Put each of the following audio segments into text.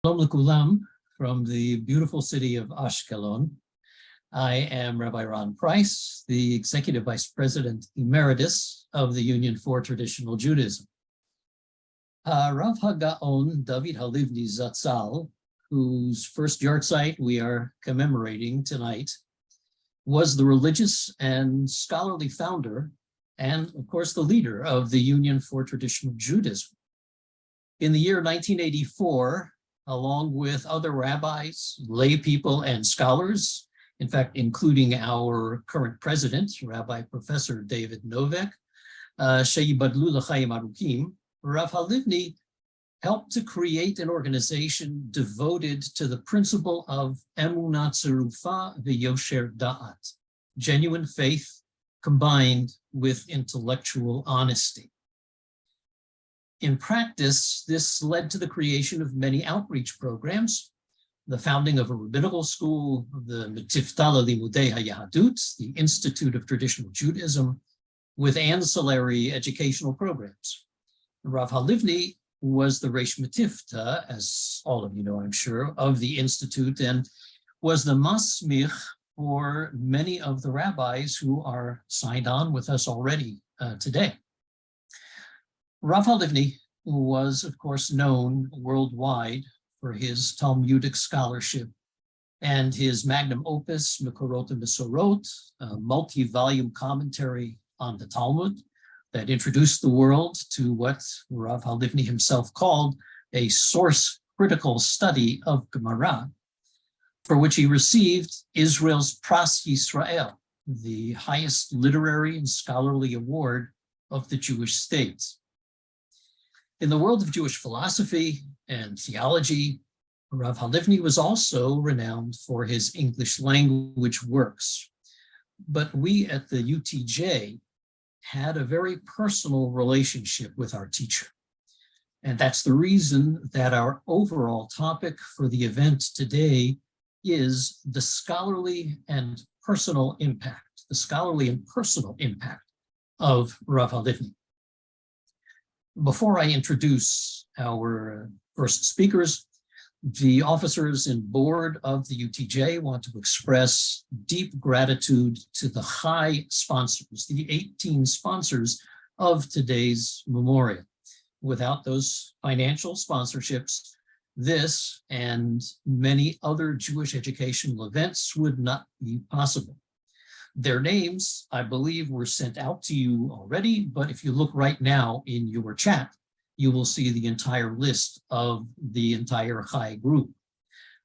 Shalom Lekulam from the beautiful city of Ashkelon. I am Rabbi Ron Price, the Executive Vice President Emeritus of the Union for Traditional Judaism. Rav HaGaon David Halivni ZTZ, whose first yahrzeit we are commemorating tonight, was the religious and scholarly founder and, of course, the leader of the Union for Traditional Judaism. In the year 1984, along with other rabbis, lay people, and scholars, in fact, including our current president, Rabbi Professor David Novak, Sheyibadlu l'chaim arukim, Rav Halivni helped to create an organization devoted to the principle of emunah tzerufa v'yosher da'at, genuine faith combined with intellectual honesty. In practice, this led to the creation of many outreach programs, the founding of a rabbinical school, the Metivta Limudei HaYahadut, the Institute of Traditional Judaism, with ancillary educational programs. Rav Halivni was the Reish Metivta, as all of you know, I'm sure, of the Institute, and was the musmakh for many of the rabbis who are signed on with us already today. Rav Halivni was, of course, known worldwide for his Talmudic scholarship and his magnum opus, Mekorot HaMesorot, a multi-volume commentary on the Talmud that introduced the world to what Rav Halivni himself called a source-critical study of Gemara, for which he received Israel's Pras Yisrael, the highest literary and scholarly award of the Jewish state. In the world of Jewish philosophy and theology, Rav Halivni was also renowned for his English language works. But we at the UTJ had a very personal relationship with our teacher. And that's the reason that our overall topic for the event today is the scholarly and personal impact, of Rav Halivni. Before I introduce our first speakers, the officers and board of the UTJ want to express deep gratitude to the high sponsors, the 18 sponsors of today's memorial. Without those financial sponsorships, this and many other Jewish educational events would not be possible. Their names, I believe, were sent out to you already, but if you look right now in your chat, you will see the entire list of the entire Chai group.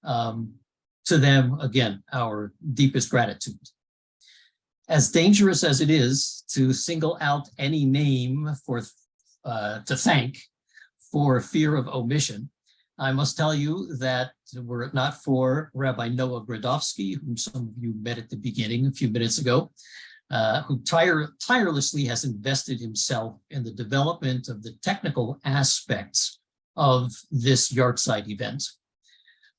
To them, again, our deepest gratitude. As dangerous as it is to single out any name to thank for fear of omission, I must tell you that were it not for Rabbi Noah Gradovsky, whom some of you met at the beginning a few minutes ago, who tirelessly has invested himself in the development of the technical aspects of this yahrzeit event.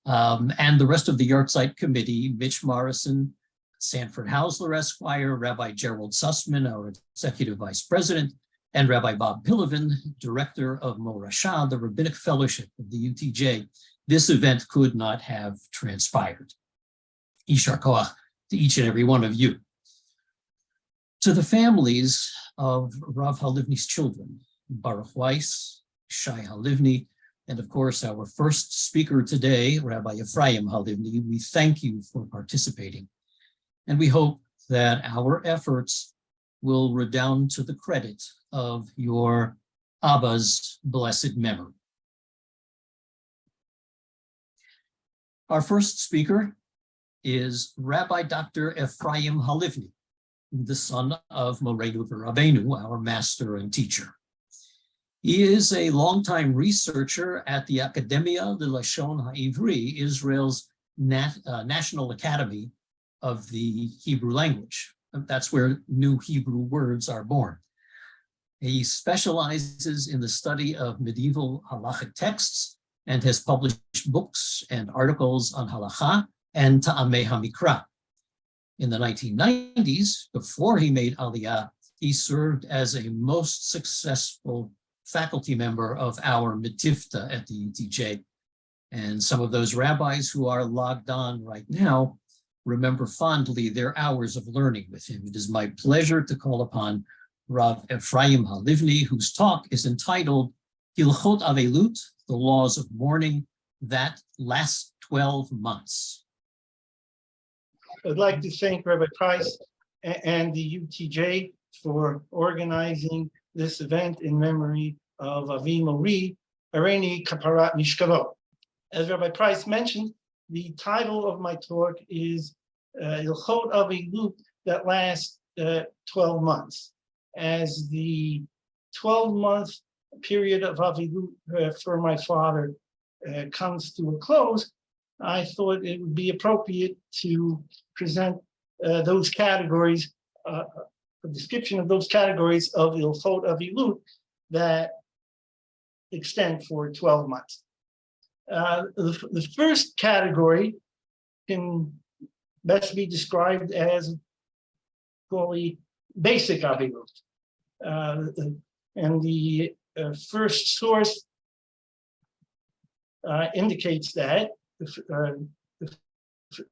And the rest of the yahrzeit committee, Mitch Morrison, Sanford Hausler Esquire, Rabbi Gerald Sussman, our executive vice president, and Rabbi Bob Pilivin, director of Morashah, the Rabbinic Fellowship of the UTJ. This event could not have transpired. Yishar koach to each and every one of you. To the families of Rav Halivni's children, Baruch Weiss, Shai Halivni, and of course our first speaker today, Rabbi Ephraim Halivni, we thank you for participating. And we hope that our efforts will redound to the credit of your Abba's blessed memory. Our first speaker is Rabbi Dr. Ephraim Halivni, the son of Morenu Rabbeinu, our master and teacher. He is a longtime researcher at the Academia Lelashon HaIvri, Israel's National Academy of the Hebrew language. That's where new Hebrew words are born. He specializes in the study of medieval halachic texts and has published books and articles on halacha and ta'amei hamikra. In the 1990s, before he made Aliyah, he served as a most successful faculty member of our Metivta at the UTJ, And some of those rabbis who are logged on right now remember fondly their hours of learning with him. It is my pleasure to call upon Rav Ephraim Halivni, whose talk is entitled Hilchot Avelut, the Laws of Mourning, that last 12 months. I'd like to thank Rabbi Price and the UTJ for organizing this event in memory of Avi Mori, Areni Kaparat Mishkavo. As Rabbi Price mentioned, the title of my talk is Hilchot Avelut, that lasts 12 months. As the 12-month period of Avelut for my father comes to a close, I thought it would be appropriate to present those categories, a description of those categories of Hilchot Avelut that extend for 12 months. The first category can best be described as fully basic Avelut. And the first source indicates that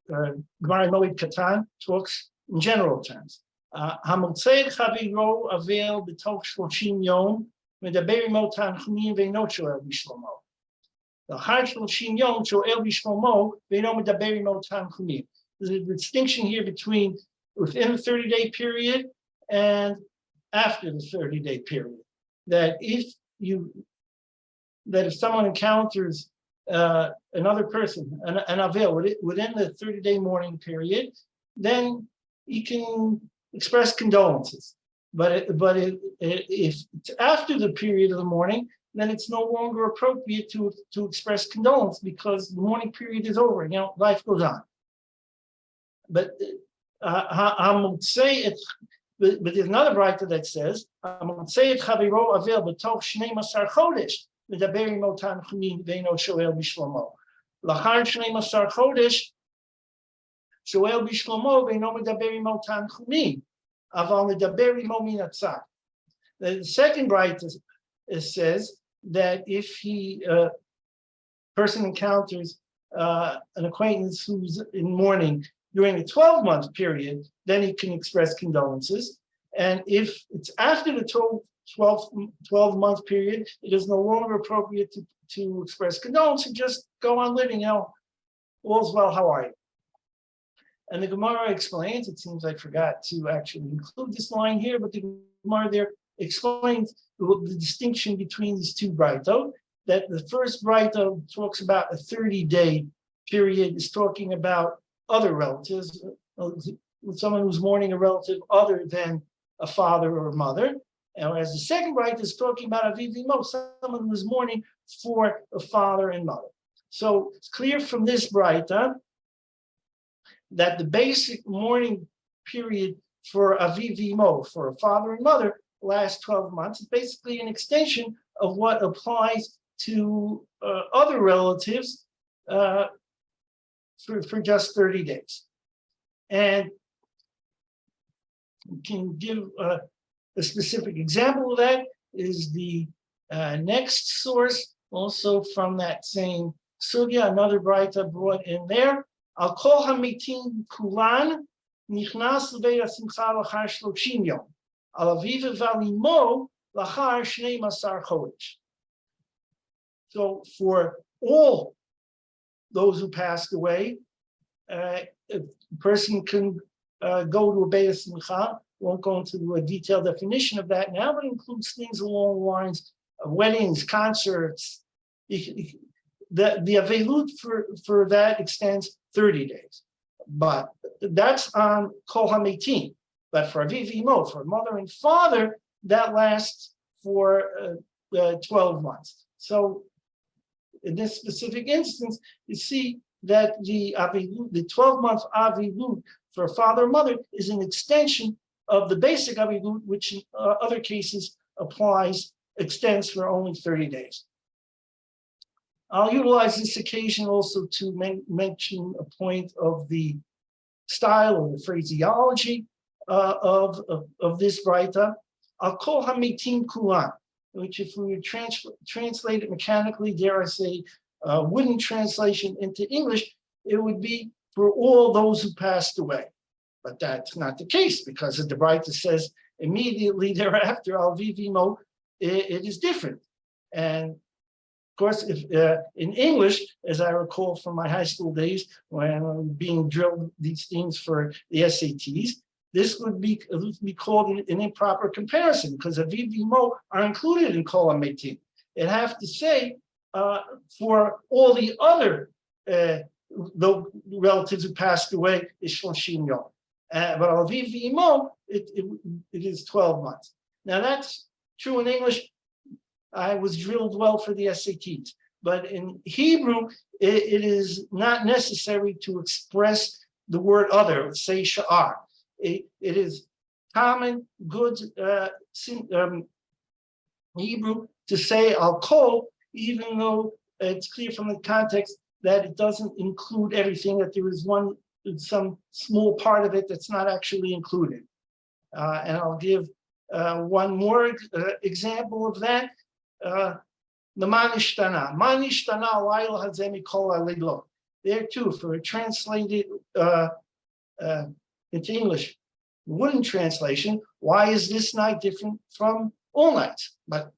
Gemara Moed Katan talks in general terms. Hamotzei Chaviro Avel B'toch 30 Yom Medaber Imo Tanchumim Ve'ino Shoel B'Shlomo. L'char 30 Yom Shoel B'Shlomo Ve'ino Medaber Imo Tanchumim. There's a distinction here between within the 30-day period and after the 30-day period. That if someone encounters another person, an Avel, within the 30-day mourning period, then you can express condolences. But if it's after the period of the mourning, then it's no longer appropriate to express condolence because the mourning period is over. Life goes on. But but there's another writer that says, "Hamotzei et chaviro avel b'toch 12 chodesh medaber imo tanchumim ve'ino shoel b'shlomo. L'char 12 chodesh shoel b'shlomo ve'ino medaber imo tanchumim, aval medaber imo min hatzad." The second writer says that if person encounters an acquaintance who's in mourning during the 12-month period, then he can express condolences. And if it's after the 12-month period, it is no longer appropriate to express condolences, just go on living, all's well, how are you? And the Gemara explains, it seems I forgot to actually include this line here, but the Gemara there explains the distinction between these two Braito, that the first Braito talks about a 30-day period, is talking about other relatives, someone who's mourning a relative other than a father or a mother. And as the second Braita is talking about Aviv Imo, someone who's mourning for a father and mother. So it's clear from this Braita that the basic mourning period for Aviv Imo, for a father and mother, lasts 12 months. It's basically an extension of what applies to other relatives for just 30 days. And we can give a specific example of that is the next source, also from that same sugya, another Braita brought in there. Al kol hamitim kulan nichnas l'beit hasimcha l'char 30 yom. Al aviv v'al imo l'char 12 chodesh. So for all those who passed away, a person can go to a Beit Simcha. Won't go into a detailed definition of that now, but includes things along the lines of weddings, concerts. The Avelut for that extends 30 days. But that's on Kol HaMeitim. But for Aviv Imo, for mother and father, that lasts for 12 months. So in this specific instance, you see that the 12-month Avilut for father and mother is an extension of the basic Avilut, which in other cases extends for only 30 days. I'll utilize this occasion also to mention a point of the style or the phraseology of this Braita. Al kol hamitim kulan, which if we would translate it mechanically, dare I say, wooden translation into English, it would be for all those who passed away. But that's not the case, because the Breita says immediately thereafter, al vivimo, it is different. And of course, if in English, as I recall from my high school days, when I'm being drilled these things for the SATs, this would be called an improper comparison, because aviv vimo are included in kol hametim. It have to say for all the other the relatives who passed away is 30 yom. But aviv vimo, it is 12 months. Now that's true in English. I was drilled well for the SATs, but in Hebrew, it is not necessary to express the word other, say sha'ar. It is common, good Hebrew to say al-kol, even though it's clear from the context that it doesn't include everything, that there is some small part of it that's not actually included. And I'll give one more example of that. The manishtana layla hazemi kol alilo. There too, for a translated into English wooden translation, why is this night different from all nights? But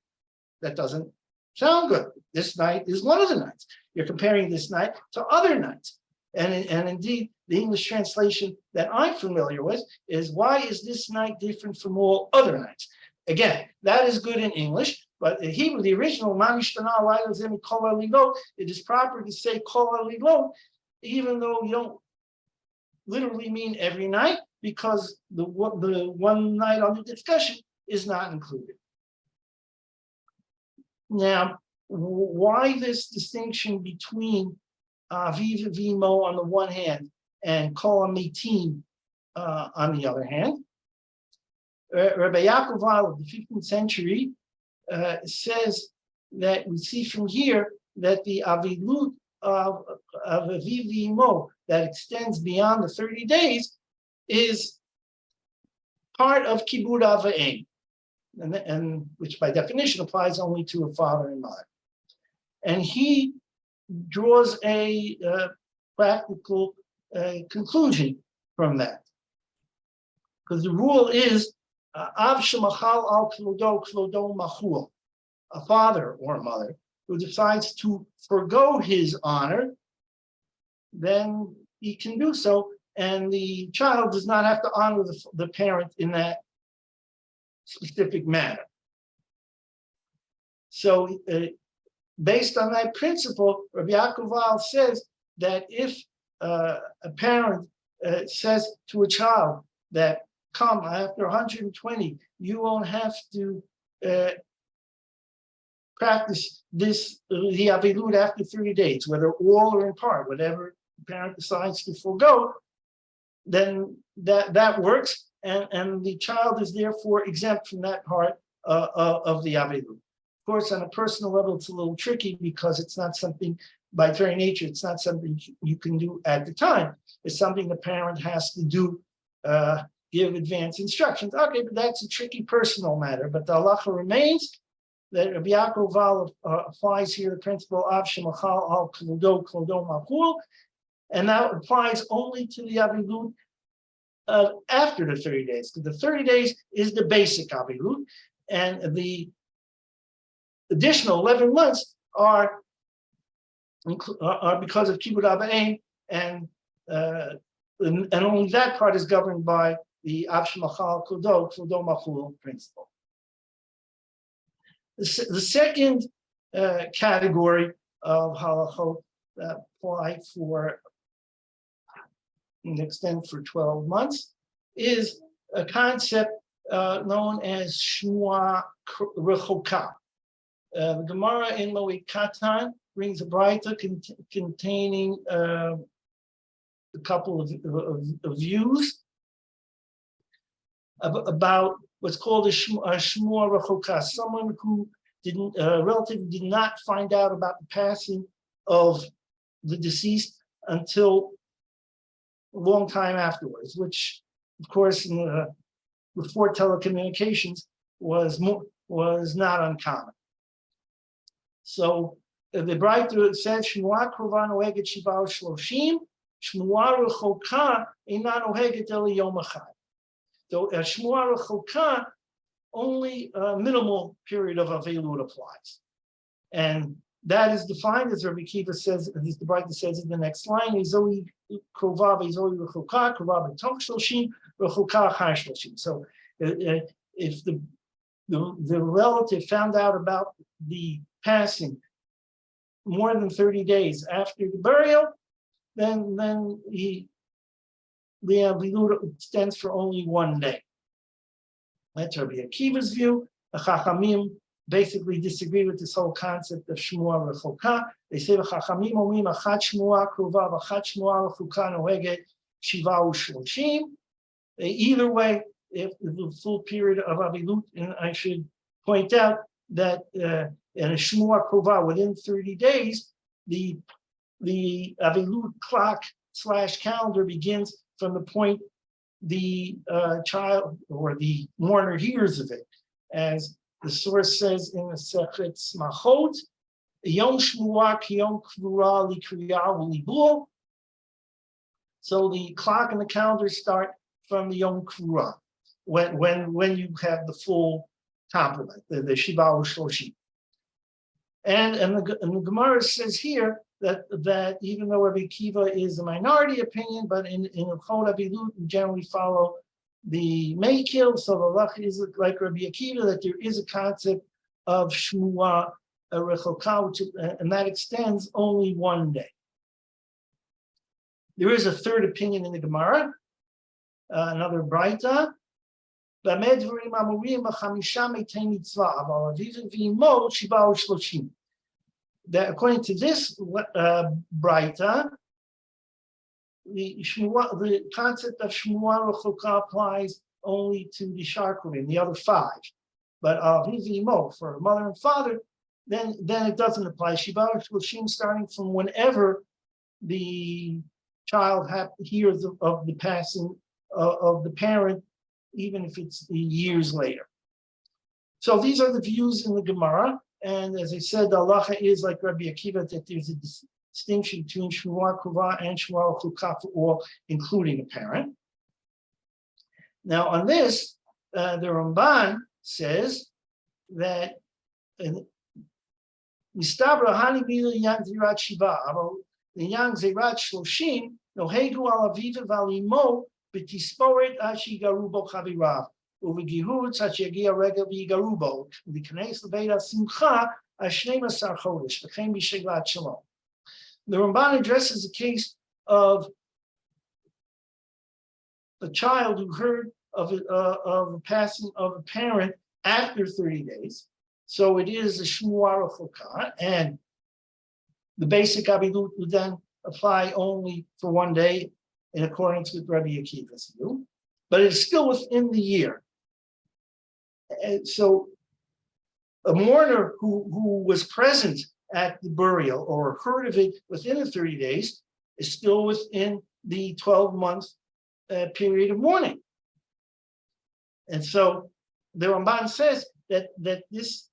that doesn't sound good. This night is one of the nights. You're comparing this night to other nights. And indeed, the English translation that I'm familiar with is, why is this night different from all other nights? Again, that is good in English, but in Hebrew, the original, it is proper to say kol alilo, even though you don't literally mean every night, because the one night under discussion is not included. Now, why this distinction between aviv vimo on the one hand and kol hametim on the other hand? Rabbi Yaakov of the 15th century says that we see from here that the avilut of aviv vimo that extends beyond the 30 days is part of kibud av v'em, and which by definition applies only to a father and mother. And he draws a practical conclusion from that, because the rule is av shemachal al klodo klodo machul, a father or a mother who decides to forgo his honor, then he can do so, and the child does not have to honor the parent in that specific manner. So based on that principle, Rabbi Yaakov says that if a parent says to a child that, come, after 120, you won't have to practice this, the avilut after 30 days, whether all or in part, whatever the parent decides to forego, then that works, and the child is therefore exempt from that part of the avilut. Of course, on a personal level, it's a little tricky, because it's not something, by its very nature, it's not something you can do at the time. It's something the parent has to do, give advance instructions. Okay, but that's a tricky personal matter. But the halacha remains that Rabbi Yaakov applies here the principle of shemachal al klodo klodo machul, and that applies only to the avilut after the 30 days, because the 30 days is the basic avilut, and the additional 11 months are because of kibud av v'em, and only that part is governed by the av shemachal klodo klodo machul principle. The second category of halachot that apply for and extend for 12 months is a concept known as shmua rechoka. The Gemara in Moed Katan brings a Breita containing a couple of views about what's called a shmua rechoka, someone who a relative did not find out about the passing of the deceased until a long time afterwards, which, of course, before telecommunications was not uncommon. So the Breiter says Shmua Krova Noheget Shiva Shloshim, Shmua Rechoka Eina Noheget El Yom Echad. So Shmua Rechoka, only a minimal period of Avelut applies. And that is defined, as Rabbi Kiva says, as the Breiter says in the next line, Ezoi Krova Ezoi Rechoka, Krova B'toch Shloshim, Rechoka Achar Shloshim. So if the relative found out about the passing more than 30 days after the burial, then the Avilut extends for only 1 day. That's Rabbi Akiva's view. The Chachamim basically disagree with this whole concept of Shmua Rechoka. They say the Chachamim omim achat Shmua Krova v'achat Shmua Rechoka noheget shiva u'shloshim. Either way, if the full period of Avilut, and I should point out that in a Shmua Krova within 30 days, the Avilut clock / calendar begins from the point the child or the mourner hears of it. As the source says in the Sechet Smachot, Yom Shmua Kiyom Kvura Likriya Ulibul. So the clock and the calendar start from the Yom Kvura, when you have the full complement, the Shiva U'Shloshim. And the Gemara says here that even though Rabbi Kiva is a minority opinion, but in Chol Avilut we generally follow the Meikil. So the Lach is like Rabbi Akiva, that there is a concept of Shmua Rechoka, and that extends only 1 day. There is a third opinion in the Gemara, another Braita. That according to this Braita, the concept of Shmua Rechoka applies only to the Sharkurim, the other 5. But for mother and father, then it doesn't apply. Shiva Shloshim, starting from whenever the child hears of the passing of the parent, even if it's years later. So these are the views in the Gemara. And as I said, the halacha is like Rabbi Akiva, that there's a distinction between Shmua Krova and Shmua Rechoka for all, including a parent. Now on this, the Ramban says that Mistabra Halivni Zerat Shiva, the Yang Zerat Shloshim, Nohegu al Aviva Valimo, B'tisporet Ashi Garubo Chavirav. Uvigihud Sachiagia Rega Vigarubo, the Knes Leveda Simcha, Ashnema Sar Chodesh, the Chem Bisheglat Shalom. The Ramban addresses the case of a child who heard of the passing of a parent after 30 days. So it is a Shmua Rechoka, and the basic Avilut would then apply only for 1 day in accordance with Rabbi Akiva's view, but it's still within the year. And so a mourner who was present at the burial or heard of it within the 30 days is still within the 12-month period of mourning. And so the Ramban says that this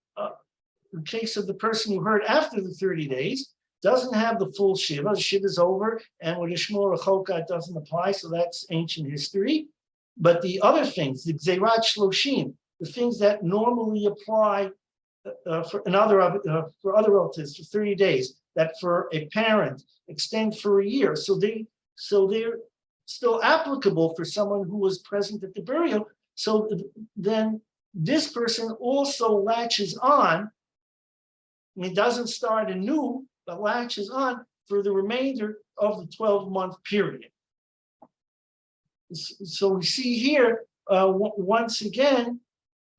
in case of the person who heard after the 30 days doesn't have the full Shiva. The Shiva is over, and with a Shmua Rechoka it doesn't apply, so that's ancient history. But the other things, the Gzerat Shloshim, the things that normally apply for other relatives for 30 days, that for a parent extend for a year. So they're still applicable for someone who was present at the burial. So then this person also latches on. It doesn't start anew, but latches on for the remainder of the 12-month period. So we see here once again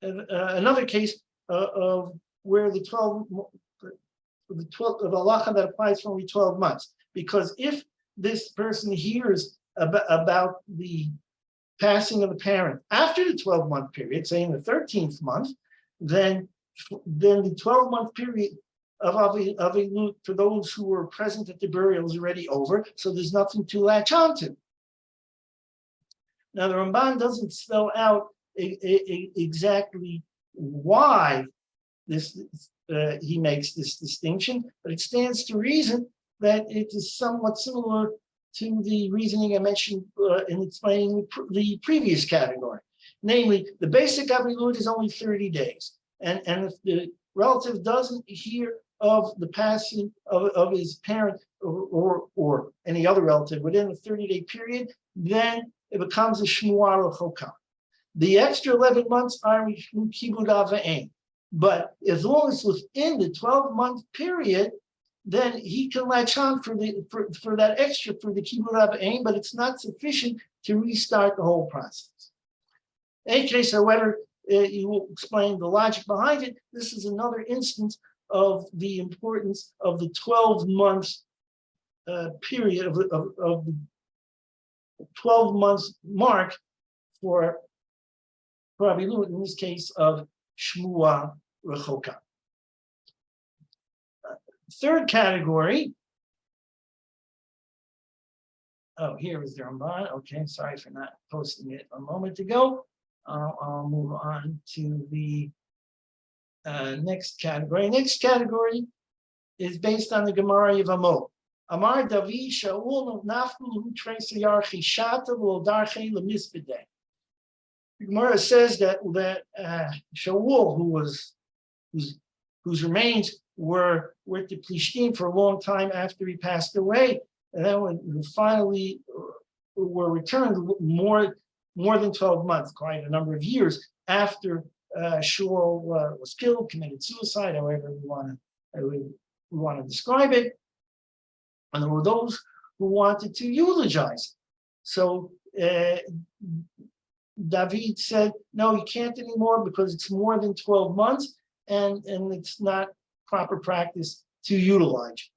another case of where the 12 of halacha that applies for only 12 months. Because if this person hears about the passing of the parent after the 12-month period, say in the 13th month, then the 12-month period of Avilut for those who were present at the burial is already over, so there's nothing to latch onto. Now the Ramban doesn't spell out exactly why this he makes this distinction, but it stands to reason that it is somewhat similar to the reasoning I mentioned in explaining the previous category. Namely, the basic avilut is only 30 days. And if the relative doesn't hear of the passing of his parent or any other relative within a 30-day period, then it becomes a shmuah rechokah. The extra 11 months are kibud ava'im. But as long as within the 12-month period, then he can latch on for that extra for the kibud ava'im, but it's not sufficient to restart the whole process. In any case, however, you will explain the logic behind it. This is another instance of the importance of the 12-month period of the 12 months mark for Avilut, in this case of Shmuah Rechoka. Third category. Oh, here is the Ramban. Okay, sorry for not posting it a moment ago. I'll move on to the next category. Next category is based on the Gemara of Amo. Amar Davi Shaul Naflu Trace Yarchi Shata Will Darche Lemisbede. The Gemara says that Shaul, whose remains were with the Plishtim for a long time after he passed away, and then when finally were returned more than 12 months, quite a number of years after Shaul was killed, committed suicide, however we want to describe it. And there were those who wanted to eulogize it. So David said, no, you can't anymore because it's more than 12 months and it's not proper practice to eulogize.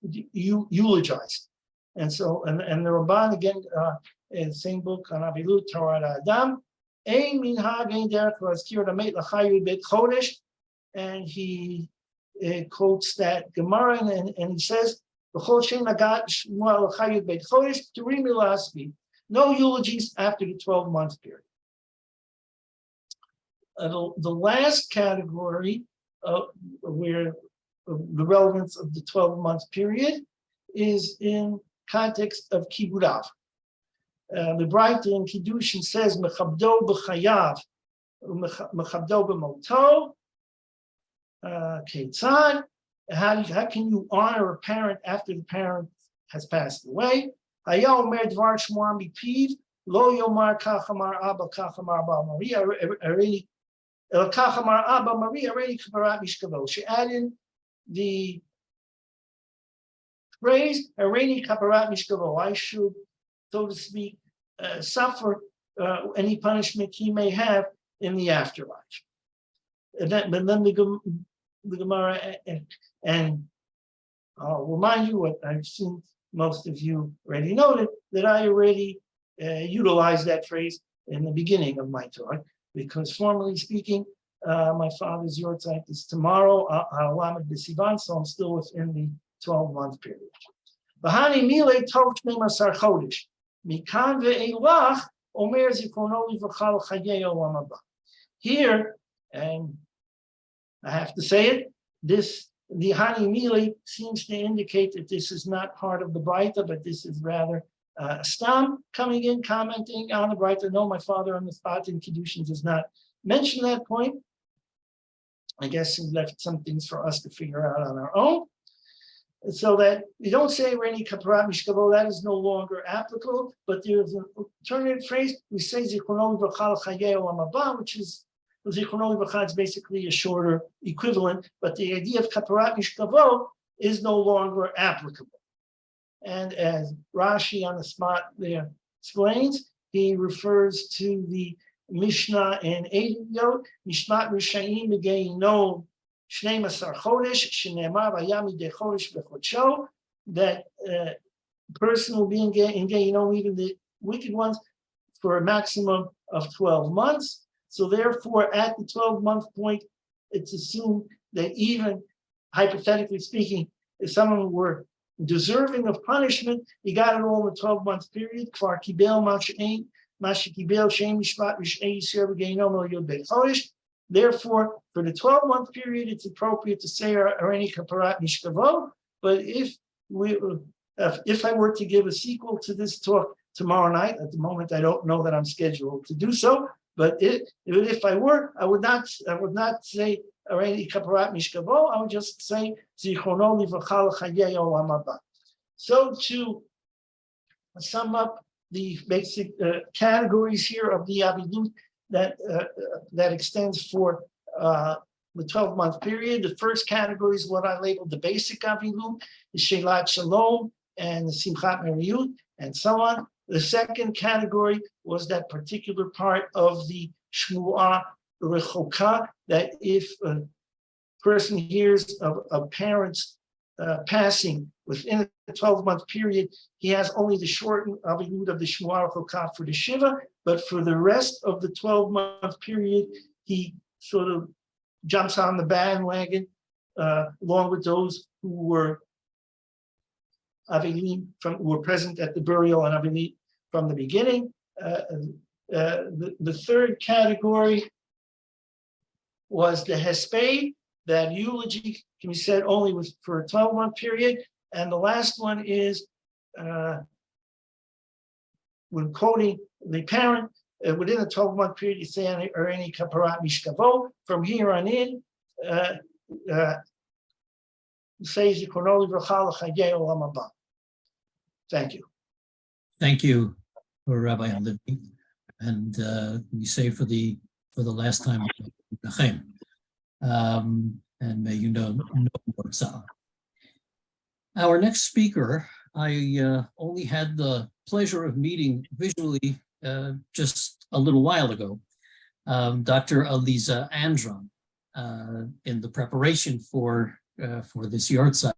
And so, and the Ramban again, in the same book on Avilut, Torah Adam, and he quotes that Gemara and he says, no eulogies after the 12-month period. The last category where the relevance of the 12-month period is in context of kibbutz. The Bright in Kiddushin says, "Mechabdo b'chayav, mechabdo b'moto." Ketzad. How can you honor a parent after the parent has passed away? Hayal mer dvar shmuam bipiv lo yomar kachamar abba kachamar ba Maria already kachamar abba Maria already kabarat mishkavo. She added the phrase already kabarat mishkavo. I should, so to speak, suffer any punishment he may have in the afterlife. But then the Gemara, and I'll remind you what I've seen most of you already noted, that I already utilized that phrase in the beginning of my talk, because formally speaking, my father's Yahrzeit is tomorrow, Alamed Sivan, so I'm still within the 12-month period. Bahani Mile Tov Shnei Masar Chodesh. Mikan ve'elach omer zikono livachal chayei olam haba. Here, and I have to say it, the Hani Mili seems to indicate that this is not part of the Braita, but this is rather Stam coming in, commenting on the Braita. No, my father on the spot in Kiddushin does not mention that point. I guess he left some things for us to figure out on our own. So that we don't say Reni Kaparat Mishkavo, that is no longer applicable, but there's an alternative phrase. We say Zichrono V'chal Chayei Olam Haba, which is Zichrono V'chal is basically a shorter equivalent, but the idea of Kaparat Mishkavo is no longer applicable. And as Rashi on the spot there explains, he refers to the Mishnah in Eidiyot, Mishmat Rishayim B'Geino Shnei Masar Chodesh, Shneimar Vayami De Chodesh B'Chodsho, that person will be in Geino, even the wicked ones, for a maximum of 12 months. So therefore, at the 12-month point, it's assumed that even hypothetically speaking, if someone were deserving of punishment, he got it all in the 12-month period. Kvar Kibel Masha'in, Masha'Kibel Shem Mishpat Rish'ei Yisrael B'Geino Mel Yod Beit Chodesh. Therefore, for the 12-month period, it's appropriate to say Areni Kaparat Mishkavo. But if I were to give a sequel to this talk tomorrow night, at the moment I don't know that I'm scheduled to do so. But if I were, I would not say Areni Kaparat Mishkavo. I would just say Zichrono Livracha L'Chayei Olam Haba. So to sum up the basic categories here of the Avilut that extends for the 12-month period. The first category is what I labeled the basic Avilut, the Shelat Shalom and the Simchat Meriyut, and so on. The second category was that particular part of the Shmu'ah Rechoka, that if a person hears of a parent's passing within a 12-month period, he has only the shortened Avilut of the Shmu'ah Rechoka for the Shiva, but for the rest of the 12-month period, he sort of jumps on the bandwagon along with those who were Avelim who were present at the burial and Avelim from the beginning. The third category was the Hesped, that eulogy can be said only for a 12-month period. And the last one is when quoting the parent, within a 12-month period, you say Areni Kaparat Mishkavo. From here on in, say Zichrono Livracha L'Chayei Olam Haba. Thank you. Thank you, Rabbi Halivni, and we say for the last time, and may you know more tzara. Our next speaker, I only had the pleasure of meeting visually just a little while ago, Dr. Aleza Andron, in the preparation for this Yahrzeit.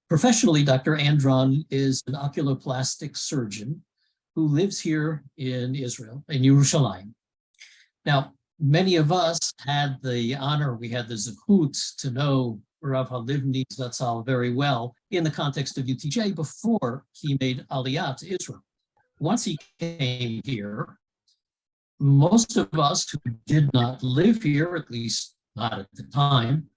Professionally, Dr. Andron is an oculoplastic surgeon who lives here in Israel, in Yerushalayim. Now, many of us had the honor, we had the zechut to know Rav Halivni ZTZ very well in the context of UTJ before he made Aliyah to Israel. Once he came here, most of us who did not live here, at least not at the time,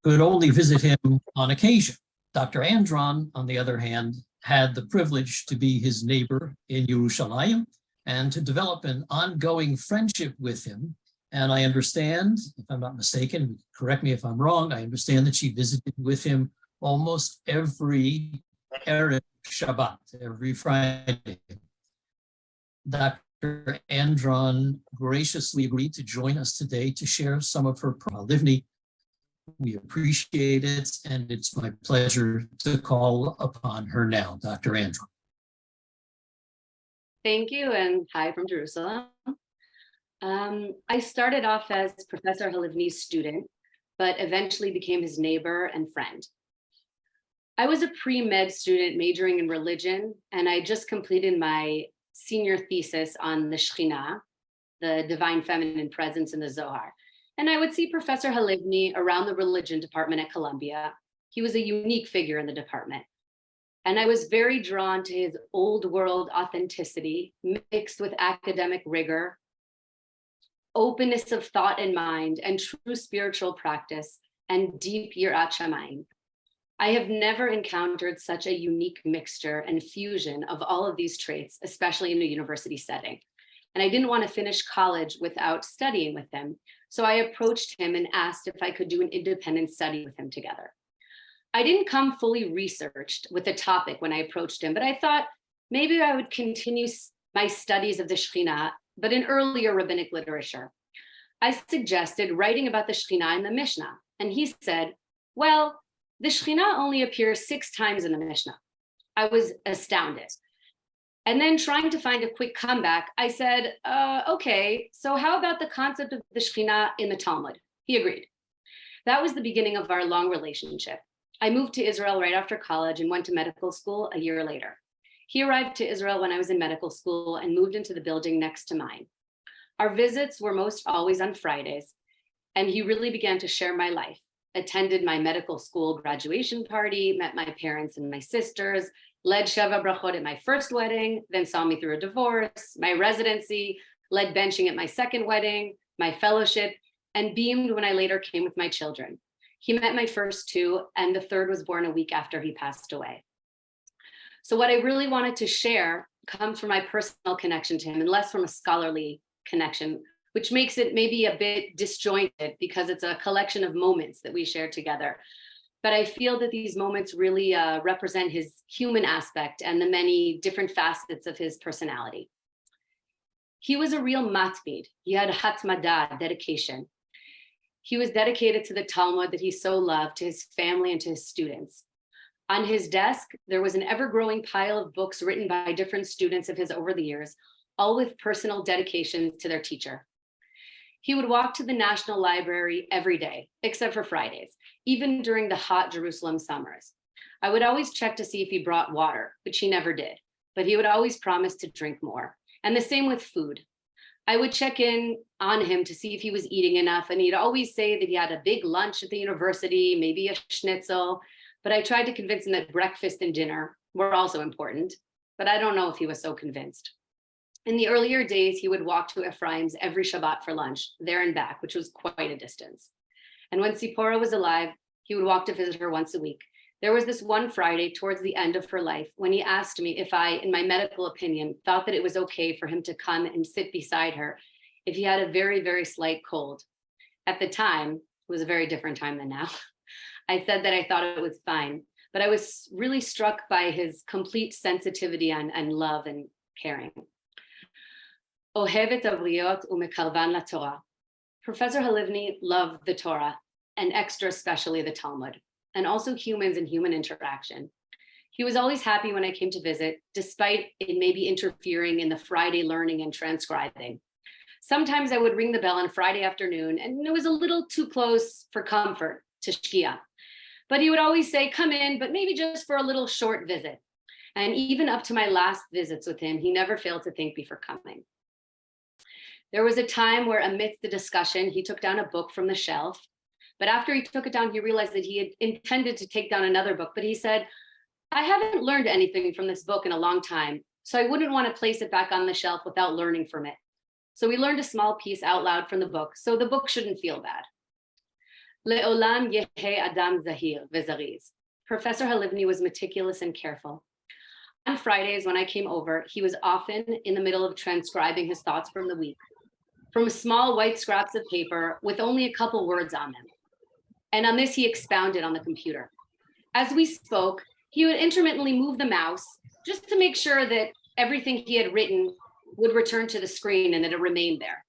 could only visit him on occasion. Dr. Andron, on the other hand, had the privilege to be his neighbor in Yerushalayim and to develop an ongoing friendship with him. And I understand, if I'm not mistaken, correct me if I'm wrong, I understand that she visited with him almost every Erev Shabbat, every Friday. Dr. Andron graciously agreed to join us today to share some of her Halivni. We appreciate it, and it's my pleasure to call upon her now, Dr. Andron. Thank you, and hi from Jerusalem. I started off as Professor Halivni's student, but eventually became his neighbor and friend. I was a pre-med student majoring in religion, and I just completed my senior thesis on the Shekhinah, the divine feminine presence in the Zohar. And I would see Professor Halivni around the religion department at Columbia. He was a unique figure in the department. And I was very drawn to his old world authenticity mixed with academic rigor, openness of thought and mind, and true spiritual practice, and deep yirat shamayim. I have never encountered such a unique mixture and fusion of all of these traits, especially in a university setting. And I didn't want to finish college without studying with him. So I approached him and asked if I could do an independent study with him together. I didn't come fully researched with the topic when I approached him, but I thought maybe I would continue my studies of the Shekhinah, but in earlier rabbinic literature. I suggested writing about the Shekhinah in the Mishnah, and he said, well, the Shekhinah only appears 6 times in the Mishnah. I was astounded. And then trying to find a quick comeback, I said, okay, so how about the concept of the Shekhinah in the Talmud? He agreed. That was the beginning of our long relationship. I moved to Israel right after college and went to medical school a year later. He arrived to Israel when I was in medical school and moved into the building next to mine. Our visits were most always on Fridays, and he really began to share my life, attended my medical school graduation party, met my parents and my sisters, led Sheva Brachot at my first wedding, then saw me through a divorce, my residency, led benching at my second wedding, my fellowship, and beamed when I later came with my children. He met my first two, and the third was born a week after he passed away. So what I really wanted to share comes from my personal connection to him and less from a scholarly connection, which makes it maybe a bit disjointed because it's a collection of moments that we shared together. But I feel that these moments really represent his human aspect and the many different facets of his personality. He was a real matmid. He had hatmada, dedication. He was dedicated to the Talmud that he so loved, to his family and to his students. On his desk, there was an ever-growing pile of books written by different students of his over the years, all with personal dedications to their teacher. He would walk to the National Library every day, except for Fridays, even during the hot Jerusalem summers. I would always check to see if he brought water, which he never did, but he would always promise to drink more. And the same with food. I would check in on him to see if he was eating enough, and he'd always say that he had a big lunch at the university, maybe a schnitzel, but I tried to convince him that breakfast and dinner were also important, but I don't know if he was so convinced. In the earlier days, he would walk to Ephraim's every Shabbat for lunch, there and back, which was quite a distance. And when Sipora was alive, he would walk to visit her once a week. There was this one Friday towards the end of her life when he asked me if I, in my medical opinion, thought that it was okay for him to come and sit beside her if he had a very, very slight cold. At the time, it was a very different time than now. I said that I thought it was fine, but I was really struck by his complete sensitivity and love and caring. Ohevet abriot umekarvan la Torah. Professor Halivni loved the Torah, and extra especially the Talmud, and also humans and human interaction. He was always happy when I came to visit, despite it maybe interfering in the Friday learning and transcribing. Sometimes I would ring the bell on Friday afternoon, and it was a little too close for comfort to shkia. But he would always say, come in, but maybe just for a little short visit. And even up to my last visits with him, he never failed to thank me for coming. There was a time where amidst the discussion, he took down a book from the shelf. But after he took it down, he realized that he had intended to take down another book. But he said, I haven't learned anything from this book in a long time, so I wouldn't want to place it back on the shelf without learning from it. So we learned a small piece out loud from the book, so the book shouldn't feel bad. Le'olam yehe adam zahir vezariz. Professor Halivni was meticulous and careful. On Fridays, when I came over, he was often in the middle of transcribing his thoughts from the week, from small white scraps of paper with only a couple words on them. And on this, he expounded on the computer. As we spoke, he would intermittently move the mouse just to make sure that everything he had written would return to the screen and that it remained there.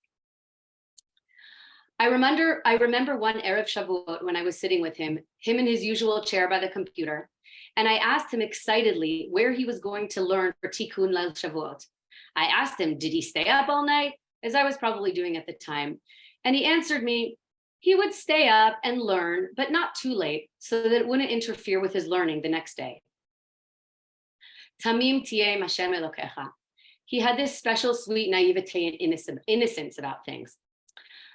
I remember one Erev Shavuot when I was sitting with him in his usual chair by the computer, and I asked him excitedly where he was going to learn for Tikkun Leil Shavuot. I asked him, did he stay up all night, as I was probably doing at the time? And he answered me, he would stay up and learn, but not too late, so that it wouldn't interfere with his learning the next day. Tamim tiyeh Hashem Elokecha. He had this special sweet naivete and innocence about things.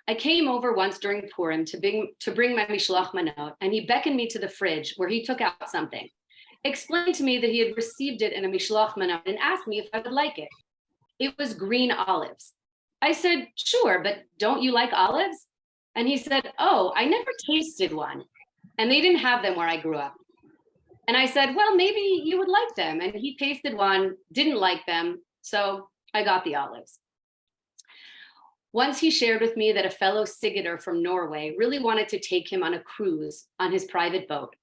I came over once during Purim to bring my mishloach manot, and he beckoned me to the fridge where he took out something, explained to me that he had received it in a mishloach manot, and asked me if I would like it. It was green olives. I said, sure, but don't you like olives? And he said, oh, I never tasted one. And they didn't have them where I grew up. And I said, well, maybe you would like them. And he tasted one, didn't like them, so I got the olives. Once he shared with me that a fellow Sigurder from Norway really wanted to take him on a cruise on his private boat.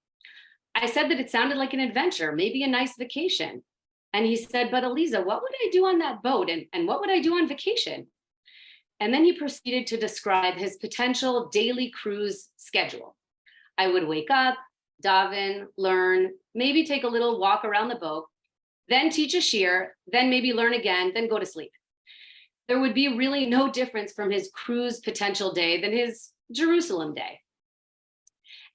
I said that it sounded like an adventure, maybe a nice vacation. And he said, but Aleza, what would I do on that boat? And what would I do on vacation? And then he proceeded to describe his potential daily cruise schedule. I would wake up, daven, learn, maybe take a little walk around the boat, then teach a shir, then maybe learn again, then go to sleep. There would be really no difference from his cruise potential day than his Jerusalem day.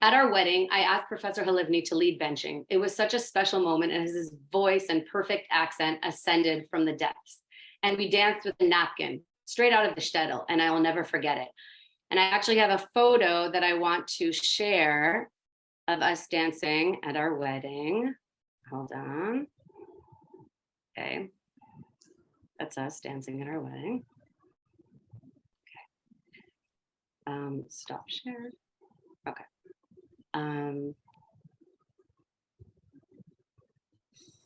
At our wedding, I asked Professor Halivni to lead benching. It was such a special moment as his voice and perfect accent ascended from the depths. And we danced with a napkin straight out of the shtetl, and I will never forget it. And I actually have a photo that I want to share of us dancing at our wedding. Hold on. Okay. That's us dancing at our wedding. Okay. Stop share. Okay.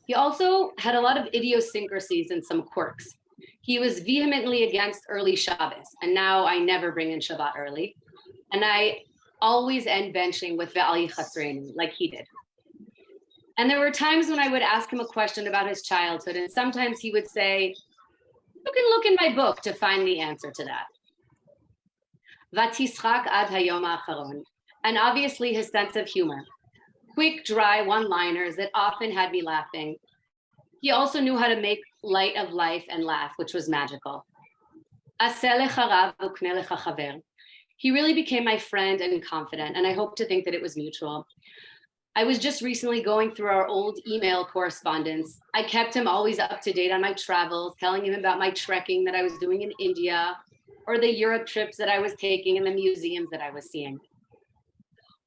He also had a lot of idiosyncrasies and some quirks. He was vehemently against early Shabbos, and now I never bring in Shabbat early. And I always end benching with Ve'al Yichatzreinu, like he did. And there were times when I would ask him a question about his childhood, and sometimes he would say, "You can look in my book to find the answer to that." Vatischak ad hayom ha'acharon, and obviously his sense of humor. Quick, dry one-liners that often had me laughing. He also knew how to make light of life and laugh, which was magical. He really became my friend and confidant, and I hope to think that it was mutual. I was just recently going through our old email correspondence. I kept him always up to date on my travels, telling him about my trekking that I was doing in India, or the Europe trips that I was taking and the museums that I was seeing.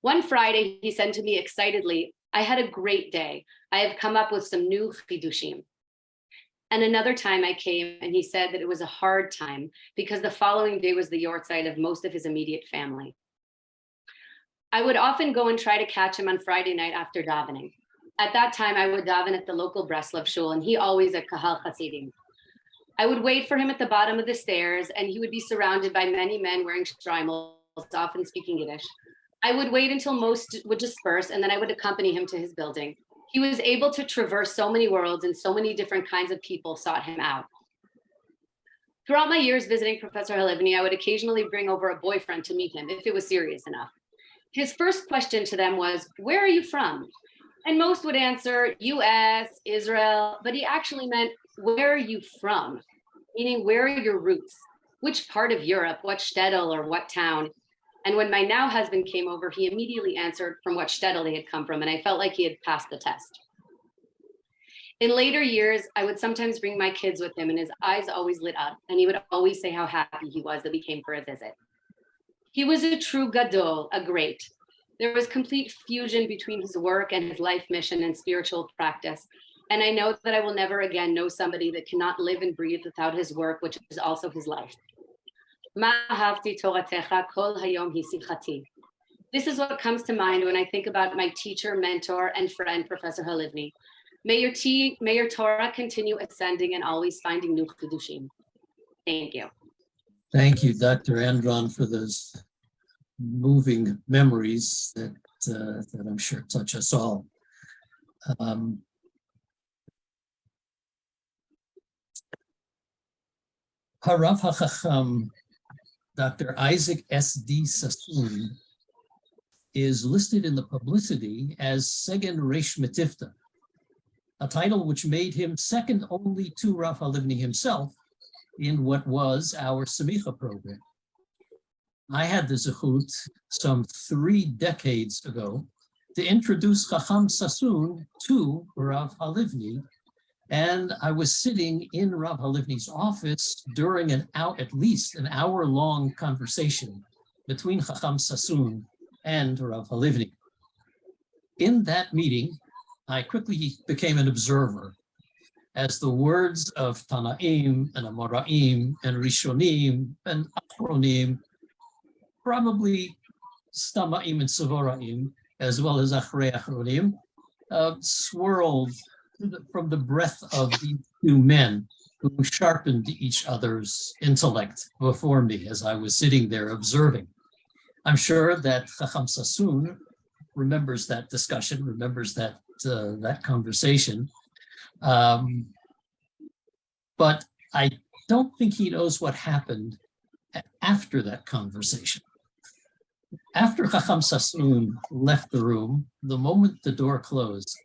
One Friday, he said to me excitedly, "I had a great day. I have come up with some new chidushim." And another time I came and he said that it was a hard time because the following day was the Yahrzeit of most of his immediate family. I would often go and try to catch him on Friday night after davening. At that time, I would daven at the local Breslov shul, and he always at Kahal Hasidim. I would wait for him at the bottom of the stairs, and he would be surrounded by many men wearing shtreimels, often speaking Yiddish. I would wait until most would disperse, and then I would accompany him to his building. He was able to traverse so many worlds, and so many different kinds of people sought him out. Throughout my years visiting Professor Halivni, I would occasionally bring over a boyfriend to meet him if it was serious enough. His first question to them was, "Where are you from?" And most would answer, US, Israel, but he actually meant, "Where are you from?" Meaning, where are your roots? Which part of Europe, what shtetl or what town? And when my now husband came over, he immediately answered from what shtetl he had come from, and I felt like he had passed the test. In later years, I would sometimes bring my kids with him, and his eyes always lit up, and he would always say how happy he was that we came for a visit. He was a true gadol, a great. There was complete fusion between his work and his life mission and spiritual practice. And I know that I will never again know somebody that cannot live and breathe without his work, which is also his life. This is what comes to mind when I think about my teacher, mentor, and friend, Professor Halivni. May your Torah continue ascending and always finding new chidushim. Thank you. Thank you, Dr. Andron, for those moving memories that I'm sure touch us all. Harav HaChacham, Dr. Isaac S.D. Sassoon, is listed in the publicity as Segen Reish Metivta, a title which made him second only to Rav Halivni himself in what was our Semicha program. I had the zechut some 3 decades ago to introduce Hakham Sassoon to Rav Halivni, and I was sitting in Rav Halivni's office during at least an hour-long conversation between Hakham Sassoon and Rav Halivni. In that meeting, I quickly became an observer as the words of Tanaim and Amoraim and Rishonim and Achronim, probably Stamaim and Savoraim, as well as Achrei Achronim, swirled from the breath of these 2 men who sharpened each other's intellect before me as I was sitting there observing. I'm sure that Hakham Sassoon remembers that discussion, remembers that conversation. But I don't think he knows what happened after that conversation. After Hakham Sassoon left the room, the moment the door closed,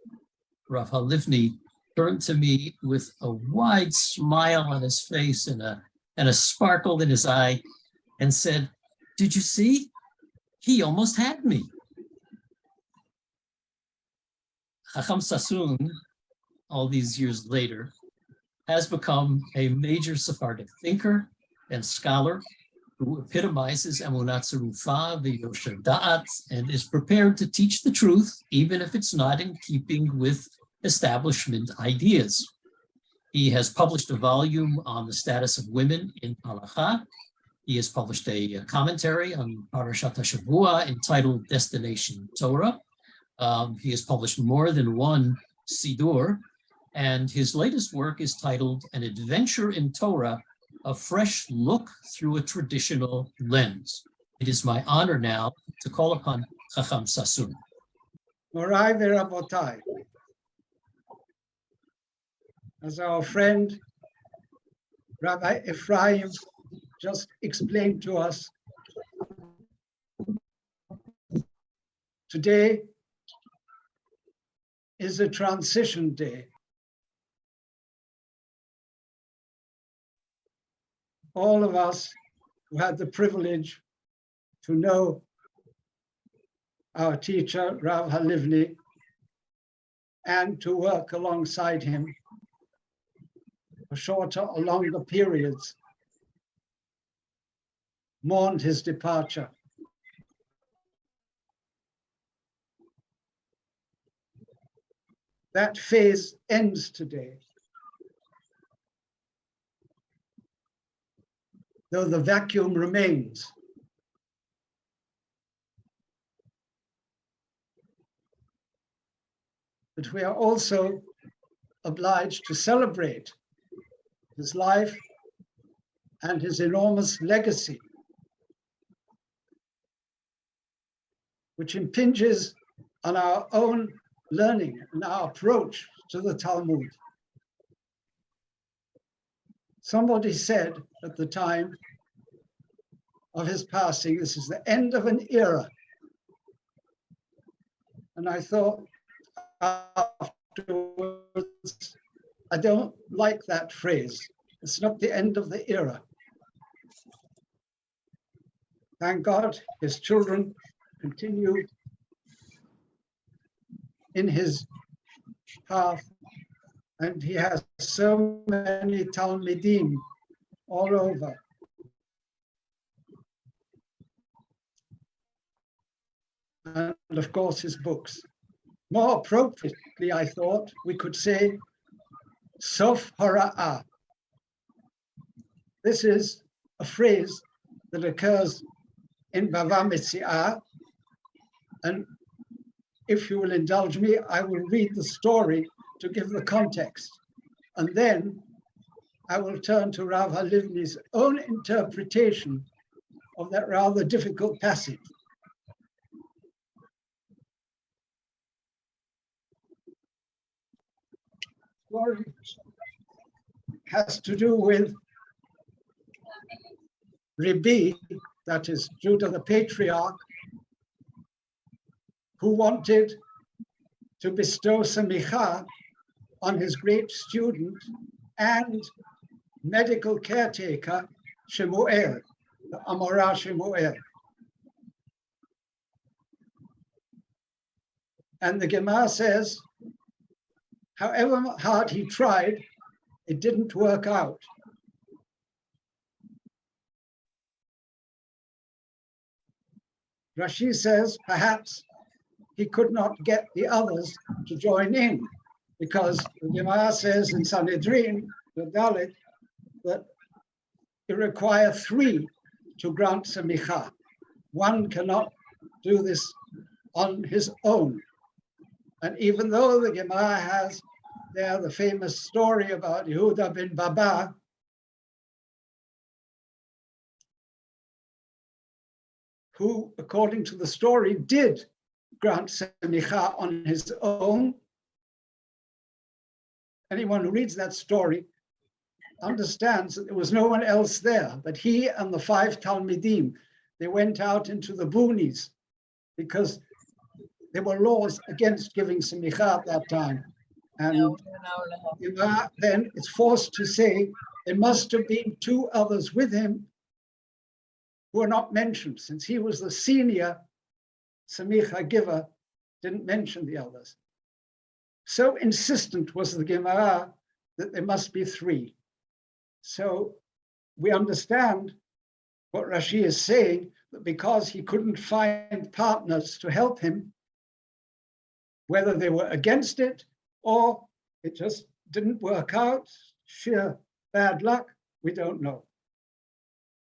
Rav Halivni turned to me with a wide smile on his face and a sparkle in his eye and said, "Did you see? He almost had me." Hakham Sassoon, all these years later, has become a major Sephardic thinker and scholar who epitomizes Emunat Tzarufah v'Yosher Da'at and is prepared to teach the truth, even if it's not in keeping with establishment ideas. He has published a volume on the status of women in Halakha He has published a commentary on Parashat HaShavua entitled Destination Torah. He has published more than one Sidur, and his latest work is titled An Adventure in Torah, a fresh look through a traditional lens. It is my honor now to call upon Hakham Sassoon. Morai v'Rabotai, as our friend Rabbi Ephraim just explained to us, today is a transition day. All of us who had the privilege to know our teacher, Rav Halivni, and to work alongside him for shorter or longer periods, mourned his departure. That phase ends today, though the vacuum remains. But we are also obliged to celebrate his life and his enormous legacy, which impinges on our own learning and our approach to the Talmud. Somebody said at the time of his passing, this is the end of an era. And I thought afterwards, I don't like that phrase. It's not the end of the era. Thank God his children continue in his path, and he has so many Talmidim all over. And of course his books. More appropriately, I thought we could say Sof Hara'ah. This is a phrase that occurs in Bava Metziah, and if you will indulge me, I will read the story to give the context, and then I will turn to Rav Halivni's own interpretation of that rather difficult passage. The story has to do with Rabbi, that is Judah the patriarch, who wanted to bestow semicha on his great student and medical caretaker, Shemuel, the Amorah Shemuel. And the Gemara says, however hard he tried, it didn't work out. Rashi says perhaps he could not get the others to join in, because the Gemara says in Sanhedrin, the Dalit, that it requires 3 to grant semicha. One cannot do this on his own. And even though the Gemara has there the famous story about Yehuda ben Baba, who, according to the story, did grant semicha on his own. Anyone who reads that story understands that there was no one else there, but he and the 5 Talmidim. They went out into the boonies because there were laws against giving semicha at that time. And then it's forced to say there must have been 2 others with him who are not mentioned, since he was the senior semicha giver, didn't mention the others. So insistent was the Gemara that there must be 3. So we understand what Rashi is saying, that because he couldn't find partners to help him, whether they were against it or it just didn't work out, sheer bad luck, we don't know.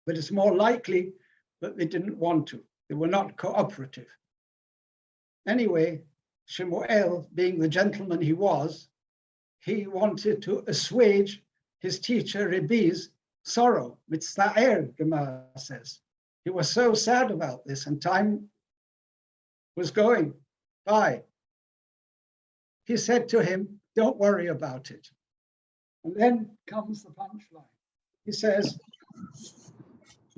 but it's more likely that they didn't want to. They were not cooperative. Anyway, Shemuel, being the gentleman he was, he wanted to assuage his teacher Rabbi's sorrow. Mitzta'er, Gemara says. He was so sad about this, and time was going by. He said to him, don't worry about it. And then comes the punchline. He says,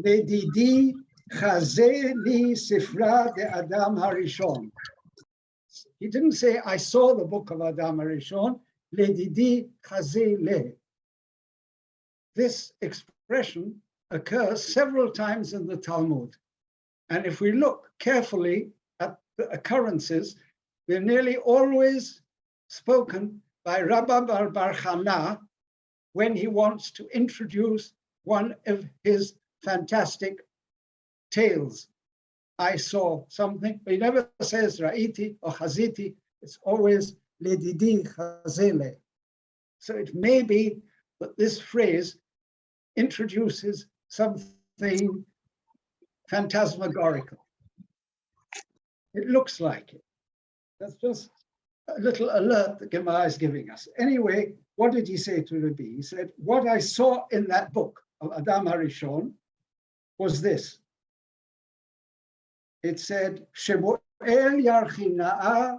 Ledidi chazeh li sifra de Adam harishon. He didn't say, I saw the book of Adam harishon. Ledidi chazeh le. This expression occurs several times in the Talmud. And if we look carefully at the occurrences, they're nearly always spoken by Rabbi Bar Chana when he wants to introduce one of his fantastic tales. I saw something, but he never says Ra'iti or Chaziti. It's always Ledidi Chazele. So it may be that this phrase introduces something phantasmagorical. It looks like it. That's just a little alert that Gemara is giving us. Anyway, what did he say to Rabbi? He said, what I saw in that book of Adam Harishon was this. It said, Shemuel Yarchina'a,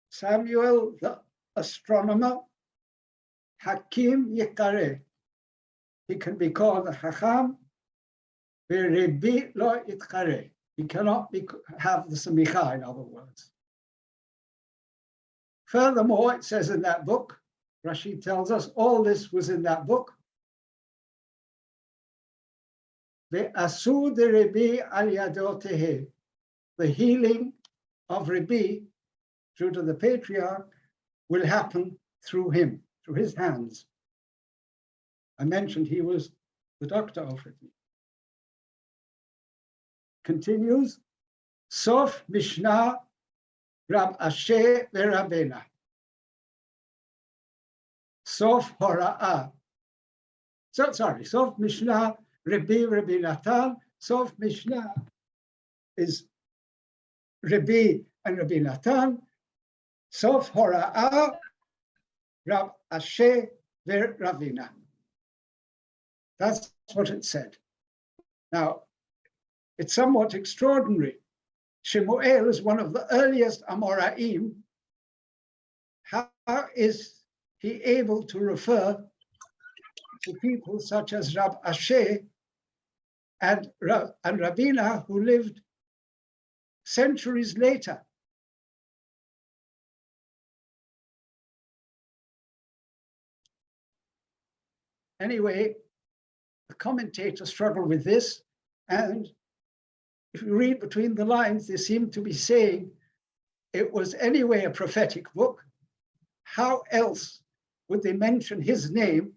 Samuel the astronomer, Hakim Yikare. He can be called a Hakham, Rabbi lo Yitkare. He cannot have the semicha, in other words. Furthermore, it says in that book, Rashi tells us all this was in that book. Ve'asu de Rabbi al yado tehe. The healing of Rabbi, Judah the patriarch, will happen through him, through his hands. I mentioned he was the doctor of Rabbi. Continues, Sof Mishnah Rab Asher veRabena. Sof Hora'ah. Sof Mishnah Rabbi Natan. Sof Mishnah is Rabbi and Rabbi Natan. Sof Hora'ah Rab Asher veRabena. That's what it said. Now, it's somewhat extraordinary. Shemuel is one of the earliest Amoraim. How is he able to refer to people such as Rab Asher and Rabina, who lived centuries later? Anyway, the commentators struggle with this, and if you read between the lines, they seem to be saying it was anyway a prophetic book. How else would they mention his name,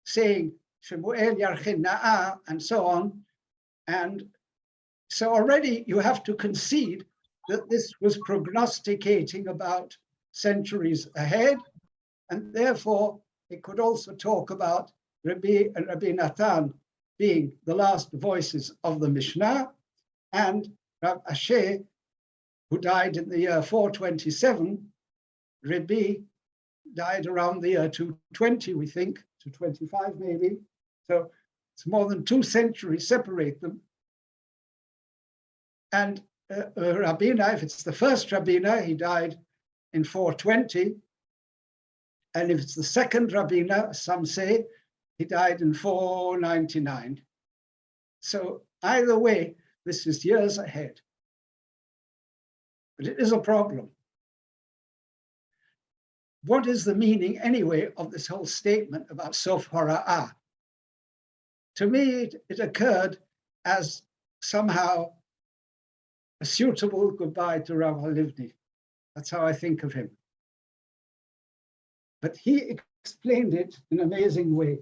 saying Shemuel Yarchina'a and so on? And so already you have to concede that this was prognosticating about centuries ahead, and therefore it could also talk about Rabbi and Rabbi Natan being the last voices of the Mishnah, and Rab Asher, who died in the year 427, Rabbi died around the year 220, we think, 225 maybe. So it's more than 2 centuries separate them. And Rabina, if it's the first Rabina, he died in 420. And if it's the second Rabina, some say, he died in 499. So either way, this is years ahead. But it is a problem. What is the meaning, anyway, of this whole statement about Sof Hora'ah? To me, it occurred as somehow a suitable goodbye to Rav Halivni. That's how I think of him. But he explained it in an amazing way.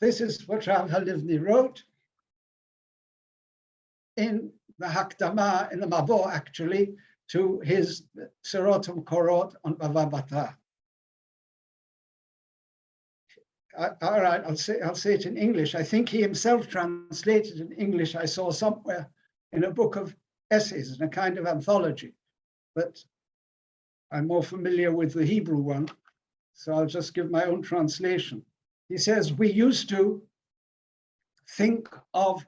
This is what Rav Halivni wrote in the Hakdama, in the Mabor, actually, to his Serotum Korot on Bava Batra. all right, I'll say it in English. I think he himself translated in English. I saw somewhere in a book of essays, in a kind of anthology, but I'm more familiar with the Hebrew one, so I'll just give my own translation. He says, we used to think of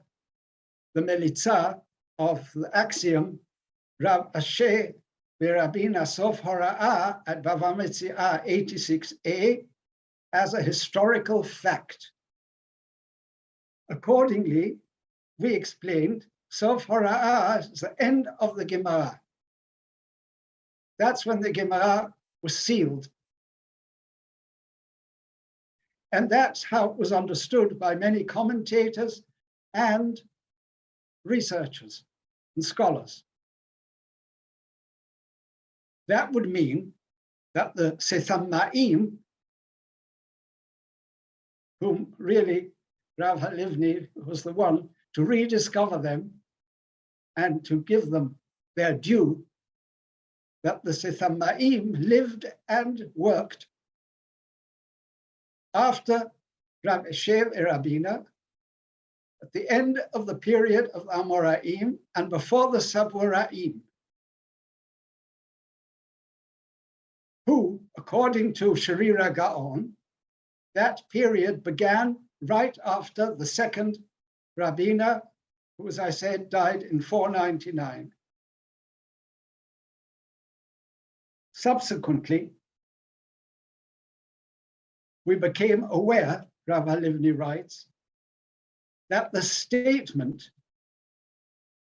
the melitza, of the axiom, Rav Asher Berabina Sof Hora'ah at Bava Metziah 86a, as a historical fact. Accordingly, we explained, Sof Hora'ah is the end of the Gemara. That's when the Gemara was sealed. And that's how it was understood by many commentators and researchers and scholars. That would mean that the Sethama'im, whom really Rav Halivni was the one to rediscover them and to give them their due, that the Sethama'im lived and worked after Rav Eshev Erabina, at the end of the period of Amoraim and before the Saboraim, who, according to Sharira Gaon, that period began right after the second Rabina, who, as I said, died in 499. Subsequently, we became aware, Rav Halivni writes, that the statement,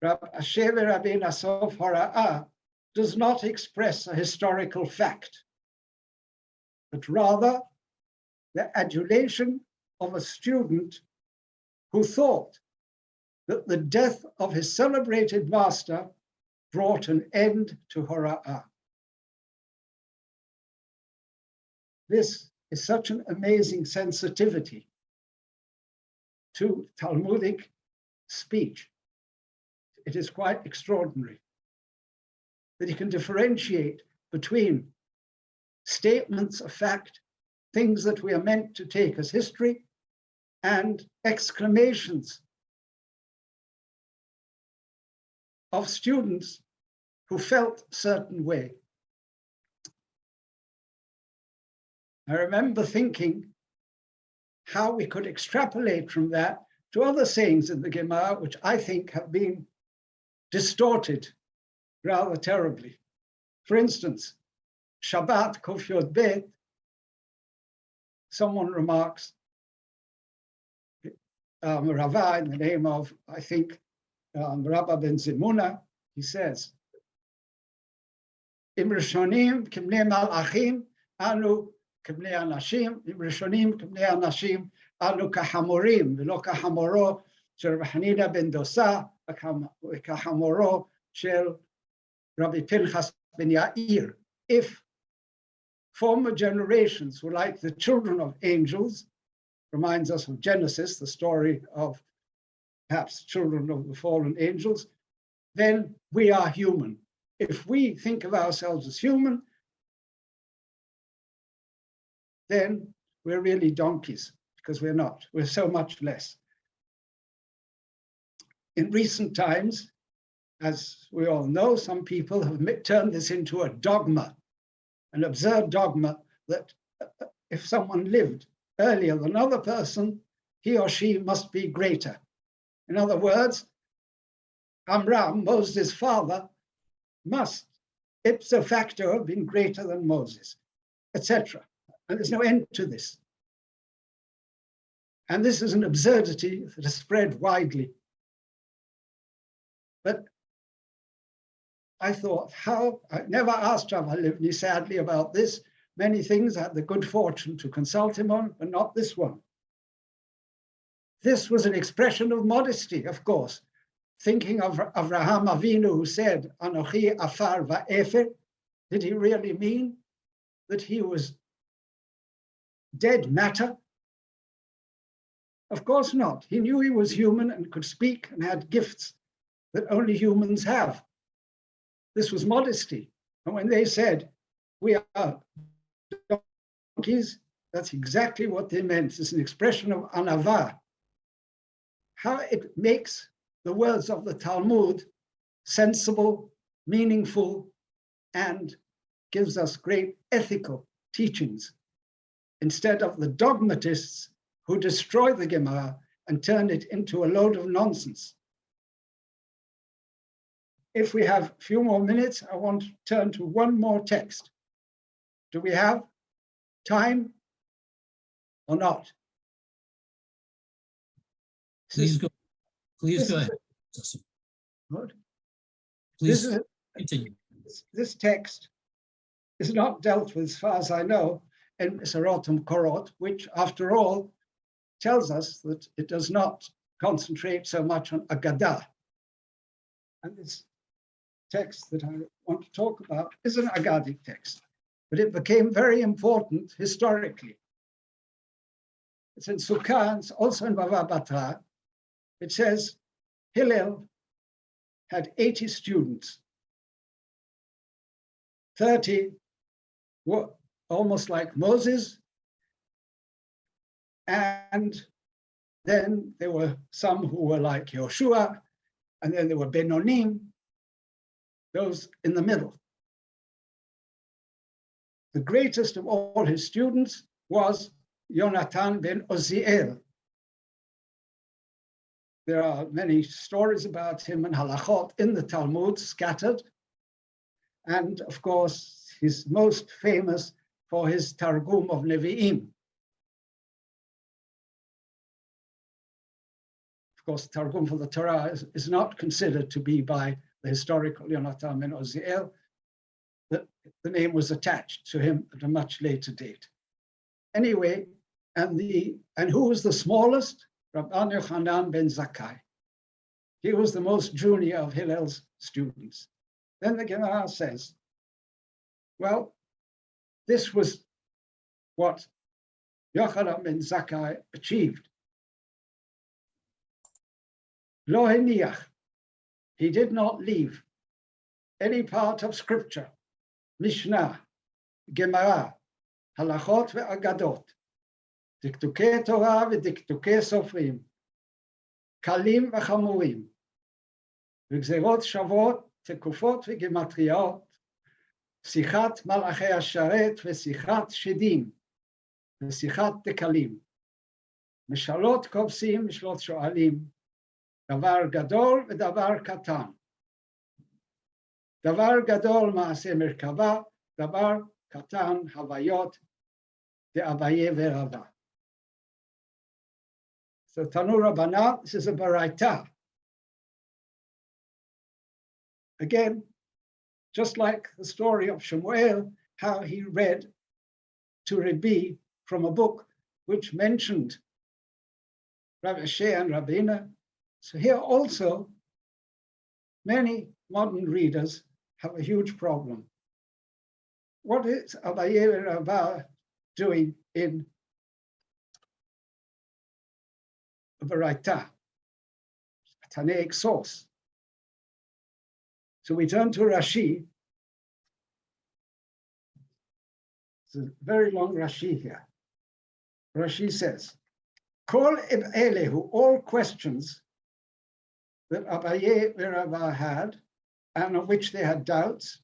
Rav Asher Rabbeinu Sof Hora'ah, does not express a historical fact, but rather the adulation of a student who thought that the death of his celebrated master brought an end to Hora'ah. This is such an amazing sensitivity to Talmudic speech. It is quite extraordinary that he can differentiate between statements of fact, things that we are meant to take as history, and exclamations of students who felt a certain way. I remember thinking how we could extrapolate from that to other sayings in the Gemara, which I think have been distorted rather terribly. For instance, Shabbat Kuf Yod Bet, someone remarks, Rava, in the name of, I think, Rabba ben Zimuna, he says, Im Rishonim Kimnei Malachim Anu Kibnei Anashim, Im Rishonim Kibnei Anashim Anu Kahamorim, V'lo Kahamoro Shel Rabbi Hanina ben Dosa, Kahamoro Shel Rabbi Pinchas ben Yair. If former generations were like the children of angels, reminds us of Genesis, the story of perhaps children of the fallen angels, then we are human. If we think of ourselves as human, then we're really donkeys, because we're not. We're so much less. In recent times, as we all know, some people have turned this into a dogma, an absurd dogma that if someone lived earlier than another person, he or she must be greater. In other words, Amram, Moses' father, must ipso facto have been greater than Moses, etc. And there's no end to this. And this is an absurdity that has spread widely. But I thought, I never asked Rav Halivni, sadly, about this. Many things I had the good fortune to consult him on, but not this one. This was an expression of modesty, of course. Thinking of Avraham Avinu, who said, Anochi afar va'efer, did he really mean that he was dead matter? Of course not. He knew he was human and could speak and had gifts that only humans have. This was modesty. And when they said, we are donkeys, That's exactly what they meant. It's an expression of anava. How it makes the words of the Talmud sensible, meaningful, and gives us great ethical teachings, instead of the dogmatists who destroy the Gemara and turn it into a load of nonsense. If we have a few more minutes, I want to turn to one more text. Do we have time or not? Please go. Please go ahead. Good. Please continue. This text is not dealt with, as far as I know, in Mesorot Korot, which, after all, tells us that it does not concentrate so much on Agadah. And this text that I want to talk about is an Agadic text, but it became very important historically. It's in Sukkah, it's also in Bava Batra. It says, Hillel had 80 students. 30 were almost like Moses, and then there were some who were like Yoshua, and then there were Benonim, those in the middle. The greatest of all his students was Yonatan ben Oziel. There are many stories about him and halachot in the Talmud scattered. And of course, he's most famous for his Targum of Nevi'im. Of course, Targum for the Torah is not considered to be by the historical Yonatan ben Oziel. The name was attached to him at a much later date. Anyway, and who was the smallest? Rabban Yochanan ben Zakkai. He was the most junior of Hillel's students. Then the Gemara says, well, this was what Yochanan ben Zakkai achieved. Lo heniach, he did not leave any part of scripture, Mishnah, Gemara, Halachot ve'agadot, דקדוקי תורה ודקדוקי סופרים, קלים וחמורים, וגזירות שוות, תקופות וגימטריות, שיחת מלאכי השרת ושיחת שדים, ושיחת דקלים, משאלות כובסים משלות שואלים, דבר גדול ודבר קטן. דבר גדול מעשה מרכבה, דבר קטן הוויות דאביי ורבא. So Tanu Rabbanan, this is a Baraita. Again, just like the story of Shemuel, how he read to Rabbi from a book which mentioned Rav Asher and Rabbina. So here also, many modern readers have a huge problem. What is Abaye and Rabba doing in a Baraita, a Tanaic source? So we turn to Rashi. It's a very long Rashi here. Rashi says, Kol Elehu, all questions that Abaye and Rabba had, and of which they had doubts,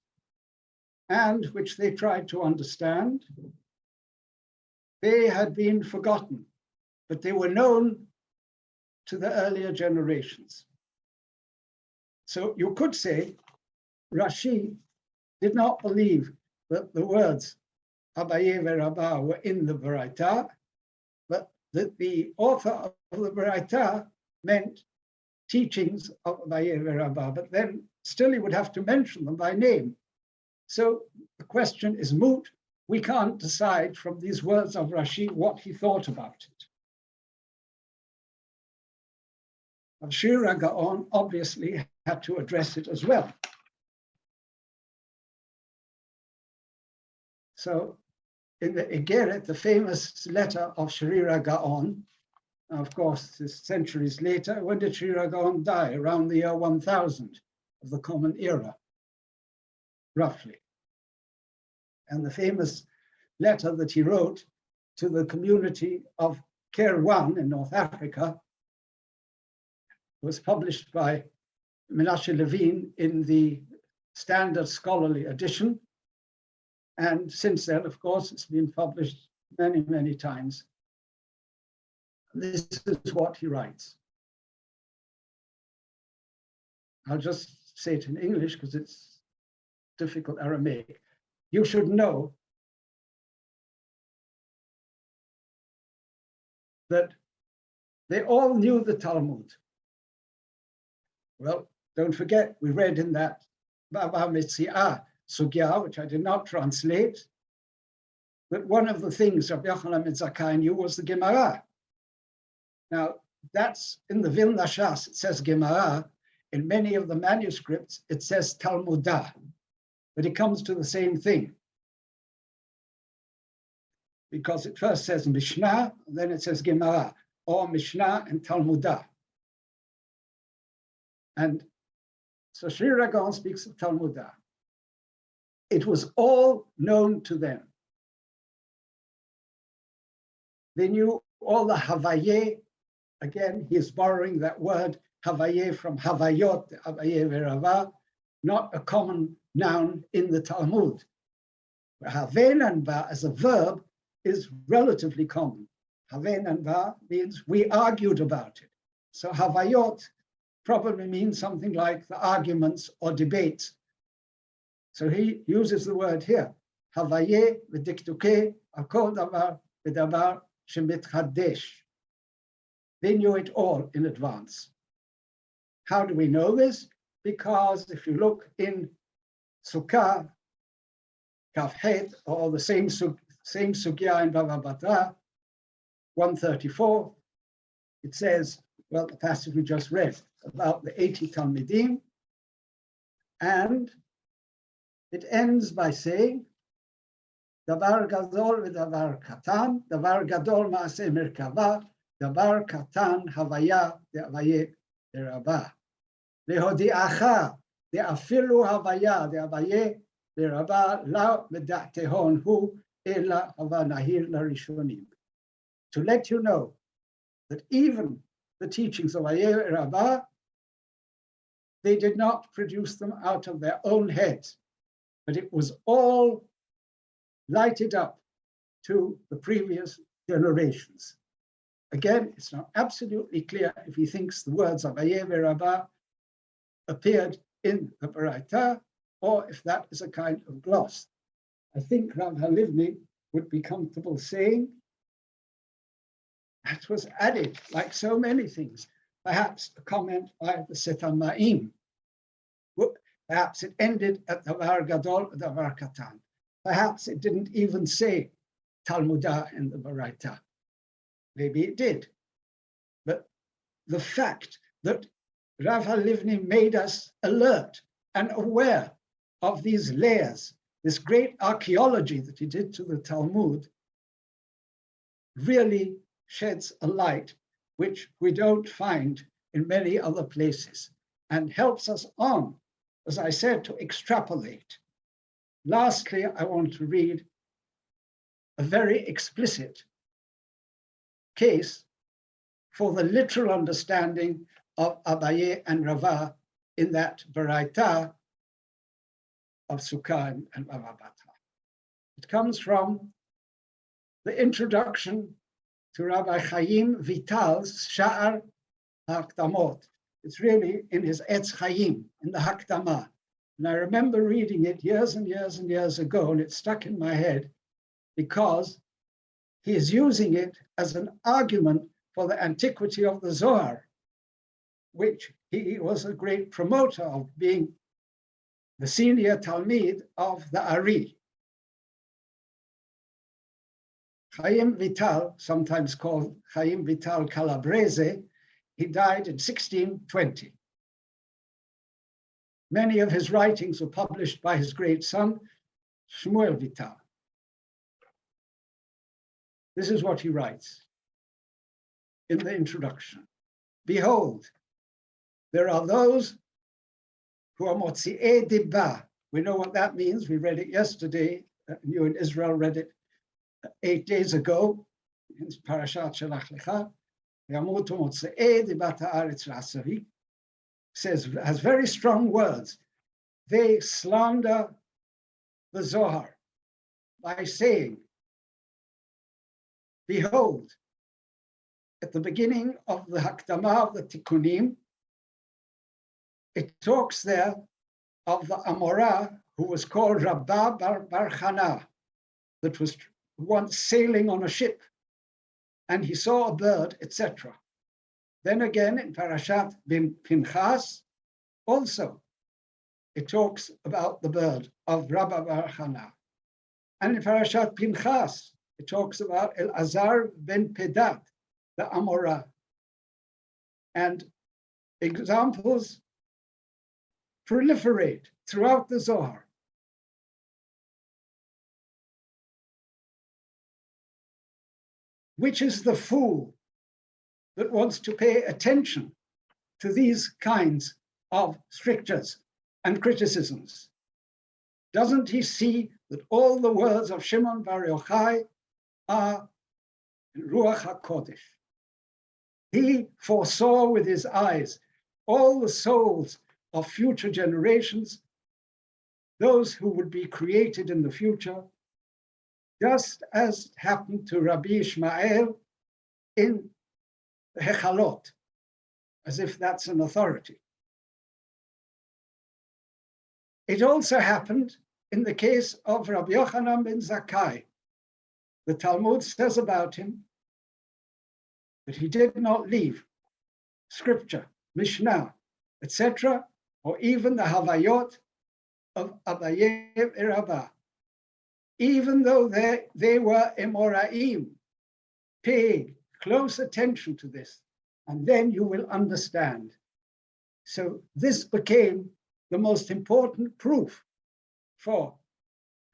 and which they tried to understand, they had been forgotten, but they were known to the earlier generations. So you could say Rashi did not believe that the words Abaye and Rabba were in the Baraita, but that the author of the Baraita meant teachings of Abaye and Rabba, but then still he would have to mention them by name. So the question is moot. We can't decide from these words of Rashi what he thought about it. Shira Gaon obviously had to address it as well. So in the Igeret, the famous letter of Shira Gaon, of course, this centuries later, when did Shira Gaon die? Around the year 1000 of the Common Era, roughly. And the famous letter that he wrote to the community of Kairwan in North Africa. It was published by Menashe Levine in the Standard Scholarly Edition. And since then, of course, it's been published many, many times. This is what he writes. I'll just say it in English because it's difficult Aramaic. You should know that they all knew the Talmud. Well, don't forget, we read in that Baba Metzia Sugya, which I did not translate, that one of the things Rabbi Yochanan ben Zakkai knew was the Gemara. Now, that's in the Vilna Shas, it says Gemara. In many of the manuscripts, it says Talmudah, but it comes to the same thing. Because it first says Mishnah, then it says Gemara, or Mishnah and Talmudah. And so Sri Ragon speaks of Talmudah. It was all known to them. They knew all the Havaye. Again, he is borrowing that word Havaye from Havayot, Havaye Verava, not a common noun in the Talmud. Haven and Ba as a verb is relatively common. Haven and Ba means we argued about it. So Havayot probably means something like the arguments or debates. So he uses the word here, Havaye v'diktuke akol davar v'davar shemitchadesh. They knew it all in advance. How do we know this? Because if you look in Sukkah, Kafhet, or the same Sugya in Bava Batra, 134, it says, well, the passage we just read about the 80 Talmidim, and it ends by saying, Davar gadol v'davar katan, davar gadol ma'aseh merkava, davar katan havaya de'avaye de'rabah. Lehodi'acha de'afilu havaya de'avaye de'rabah la meda'tehon hu ela hava nahir larishonim. To let you know that even the teachings of Ayer Rabbah, they did not produce them out of their own heads, but it was all lighted up to the previous generations. Again, it's not absolutely clear if he thinks the words of Ayer Rabbah appeared in the Baraita, or if that is a kind of gloss. I think Rav Halivni would be comfortable saying that was added, like so many things. Perhaps a comment by the Setam Ma'im. Perhaps it ended at Davar Gadol, Davar Katan. Perhaps it didn't even say Talmudah in the Baraita. Maybe it did. But the fact that Rav Halivni made us alert and aware of these layers, this great archaeology that he did to the Talmud, really sheds a light which we don't find in many other places and helps us on, as I said, to extrapolate. Lastly, I want to read a very explicit case for the literal understanding of Abaye and Rava in that Baraita of Sukkah and Bava Batra. It comes from the introduction to Rabbi Chaim Vital's Sha'ar HaKdamot. It's really in his Etz Chaim, in the Hakdama. And I remember reading it years and years and years ago, and it stuck in my head because he is using it as an argument for the antiquity of the Zohar, which he was a great promoter of, being the senior Talmid of the Ari. Chaim Vital, sometimes called Chaim Vital Calabrese, he died in 1620. Many of his writings were published by his great son, Shmuel Vital. This is what he writes in the introduction. Behold, there are those who are motzi'e dibba. We know what that means. We read it yesterday. You in Israel read it 8 days ago. in Parashat Shelach Lecha, Yamutu Motze'eh Dibat Haaretz L'Asavi, says, has very strong words. They slander the Zohar by saying, behold, at the beginning of the Hakdamah of the Tikkunim, it talks there of the Amorah who was called Rabbah Bar Chana, that was once sailing on a ship, and he saw a bird, etc. Then again in Parashat Pinchas, also it talks about the bird of Rabbah Bar Chana. And in Parashat Pinchas, it talks about Elazar ben Pedat, the Amorah. And examples proliferate throughout the Zohar. Which is the fool that wants to pay attention to these kinds of strictures and criticisms? Doesn't he see that all the words of Shimon Bar Yochai are in Ruach HaKodesh? He foresaw with his eyes all the souls of future generations, those who would be created in the future, just as happened to Rabbi Ishmael in the Hechalot, as if that's an authority. It also happened in the case of Rabbi Yochanan ben Zakkai. The Talmud says about him that he did not leave scripture, Mishnah, etc., or even the Havayot of Abaye Rabbah, even though they were Emoraim. Pay close attention to this, and then you will understand. So this became the most important proof for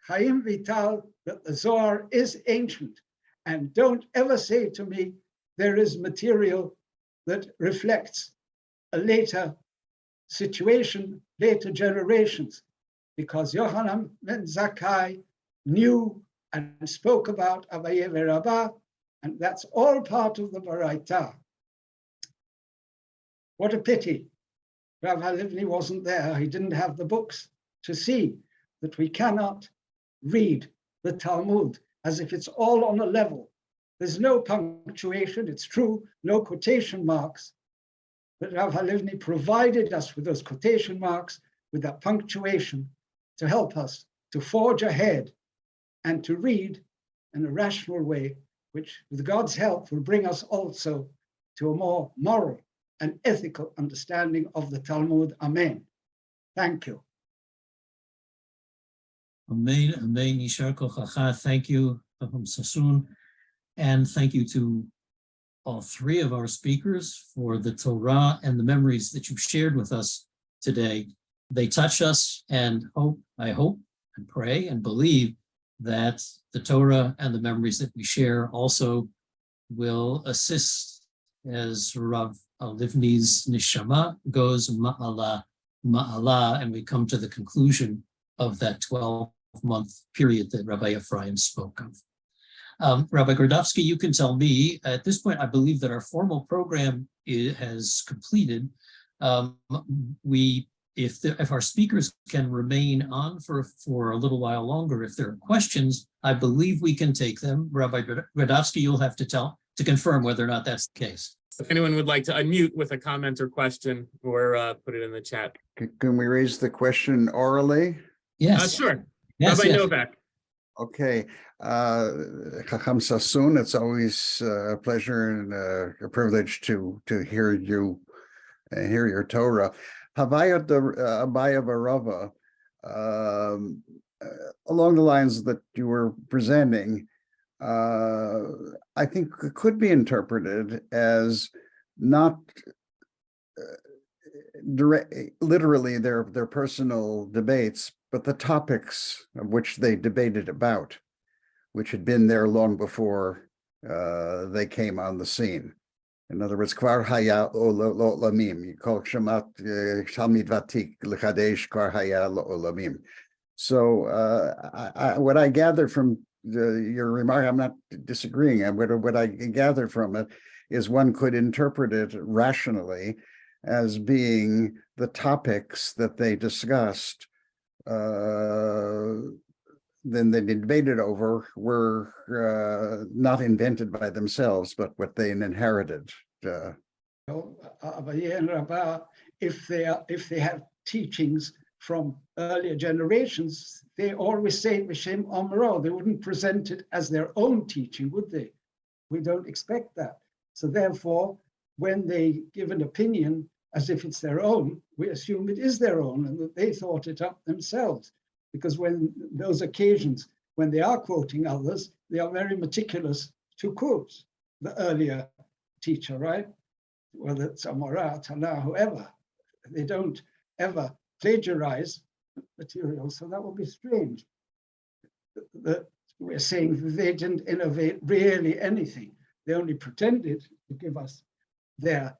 Chaim Vital that the Zohar is ancient. And don't ever say to me, there is material that reflects a later situation, later generations, because Yochanan ben Zakkai knew and spoke about Abaye Rabbah, and that's all part of the Baraita. What a pity Rav Halivni wasn't there. He didn't have the books to see that we cannot read the Talmud as if it's all on a level. There's no punctuation, it's true, no quotation marks, but Rav Halivni provided us with those quotation marks, with that punctuation, to help us to forge ahead and to read in a rational way, which with God's help will bring us also to a more moral and ethical understanding of the Talmud. Amen. Thank you. Amen, amen, Yishar Kochacha. Thank you, Sassoon, and thank you to all three of our speakers for the Torah and the memories that you shared with us today. They touch us, and I hope and pray and believe that the Torah and the memories that we share also will assist as Rav Halivni's neshama goes ma'ala, ma'ala, and we come to the conclusion of that 12-month period that Rabbi Ephraim spoke of. Rabbi Grodowski, you can tell me, at this point, I believe that our formal program has completed. If our speakers can remain on for a little while longer, if there are questions, I believe we can take them. Rabbi Grodowski, you'll have to confirm whether or not that's the case. If anyone would like to unmute with a comment or question, or put it in the chat. Can we raise the question orally? Yes. Sure. Yes, Rabbi yes. Novak. Okay. Hakham Sassoon, it's always a pleasure and a privilege to hear you, hear your Torah. Havayot Abaye Rava, along the lines that you were presenting, I think it could be interpreted as not literally their personal debates, but the topics of which they debated about, which had been there long before they came on the scene. In other words, kvar haya olamim. You call shamat talmid vatik l'chadesh kvar haya olamim. So what I gather from your remark, I'm not disagreeing. What I gathered from it is one could interpret it rationally as being the topics that they discussed, then they debated over, were not invented by themselves, but what they inherited. Abaye and Rabbah, if they have teachings from earlier generations, they always say B'Shem Omro. They wouldn't present it as their own teaching, would they? We don't expect that. So therefore, when they give an opinion as if it's their own, we assume it is their own and that they thought it up themselves. Because when those occasions, when they are quoting others, they are very meticulous to quote the earlier teacher, right? Whether it's Amorah, Tanah, whoever. They don't ever plagiarize material, so that would be strange. We're saying that they didn't innovate really anything. They only pretended to give us their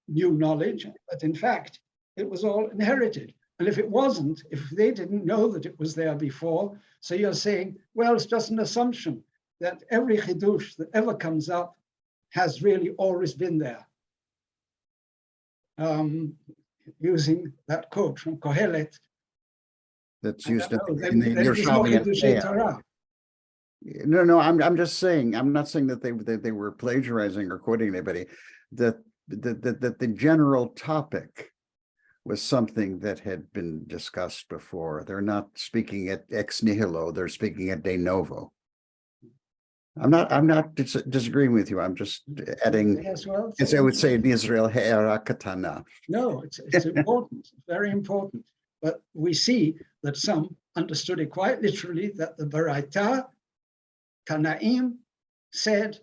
new knowledge, but in fact, it was all inherited. And if it wasn't, if they didn't know that it was there before, so you're saying, well, it's just an assumption that every chidush that ever comes up has really always been there. Using that quote from Kohelet. That's used in Then the there's no Yerushalmi and Chidushei Torah. Torah. No, I'm just saying, I'm not saying that they were plagiarizing or quoting anybody, that the general topic was something that had been discussed before. They're not speaking at ex nihilo, they're speaking at de novo. I'm not disagreeing with you. I'm just adding, Yes, well, as I would say in Israel, he'era katana. no, it's important, very important. But we see that some understood it quite literally, that the Baraita, Tanaim, said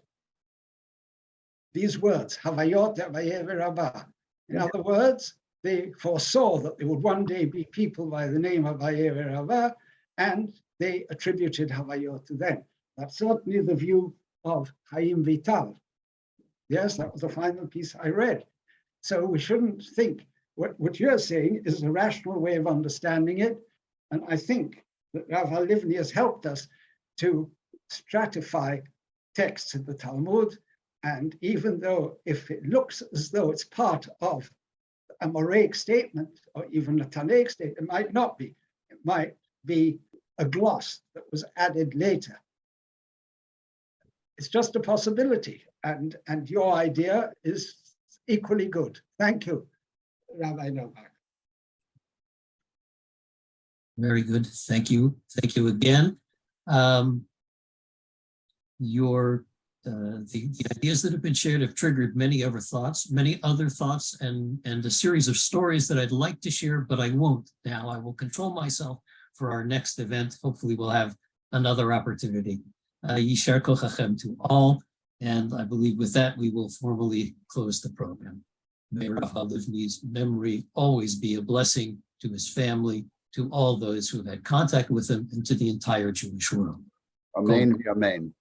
these words, Havayot Abaye Rabbah. In other words, they foresaw that there would one day be people by the name of Abaye Rabbah, and they attributed Havayot to them. That's certainly the view of Chaim Vital. Yes, that was the final piece I read. So we shouldn't think what you're saying is a rational way of understanding it. And I think that Rav Halivni has helped us to stratify texts in the Talmud. And even though if it looks as though it's part of a Moraic statement or even a Tanaic statement, it might not be. It might be a gloss that was added later. It's just a possibility, and your idea is equally good. Thank you, Rabbi Novak. Very good. Thank you. Thank you again. The ideas that have been shared have triggered many other thoughts, and a series of stories that I'd like to share, but I won't now. I will control myself for our next event. Hopefully we'll have another opportunity. Yishar kochachem to all, and I believe with that we will formally close the program. May Rav Halivni's memory always be a blessing to his family, to all those who have had contact with him, and to the entire Jewish world. Amen, amen.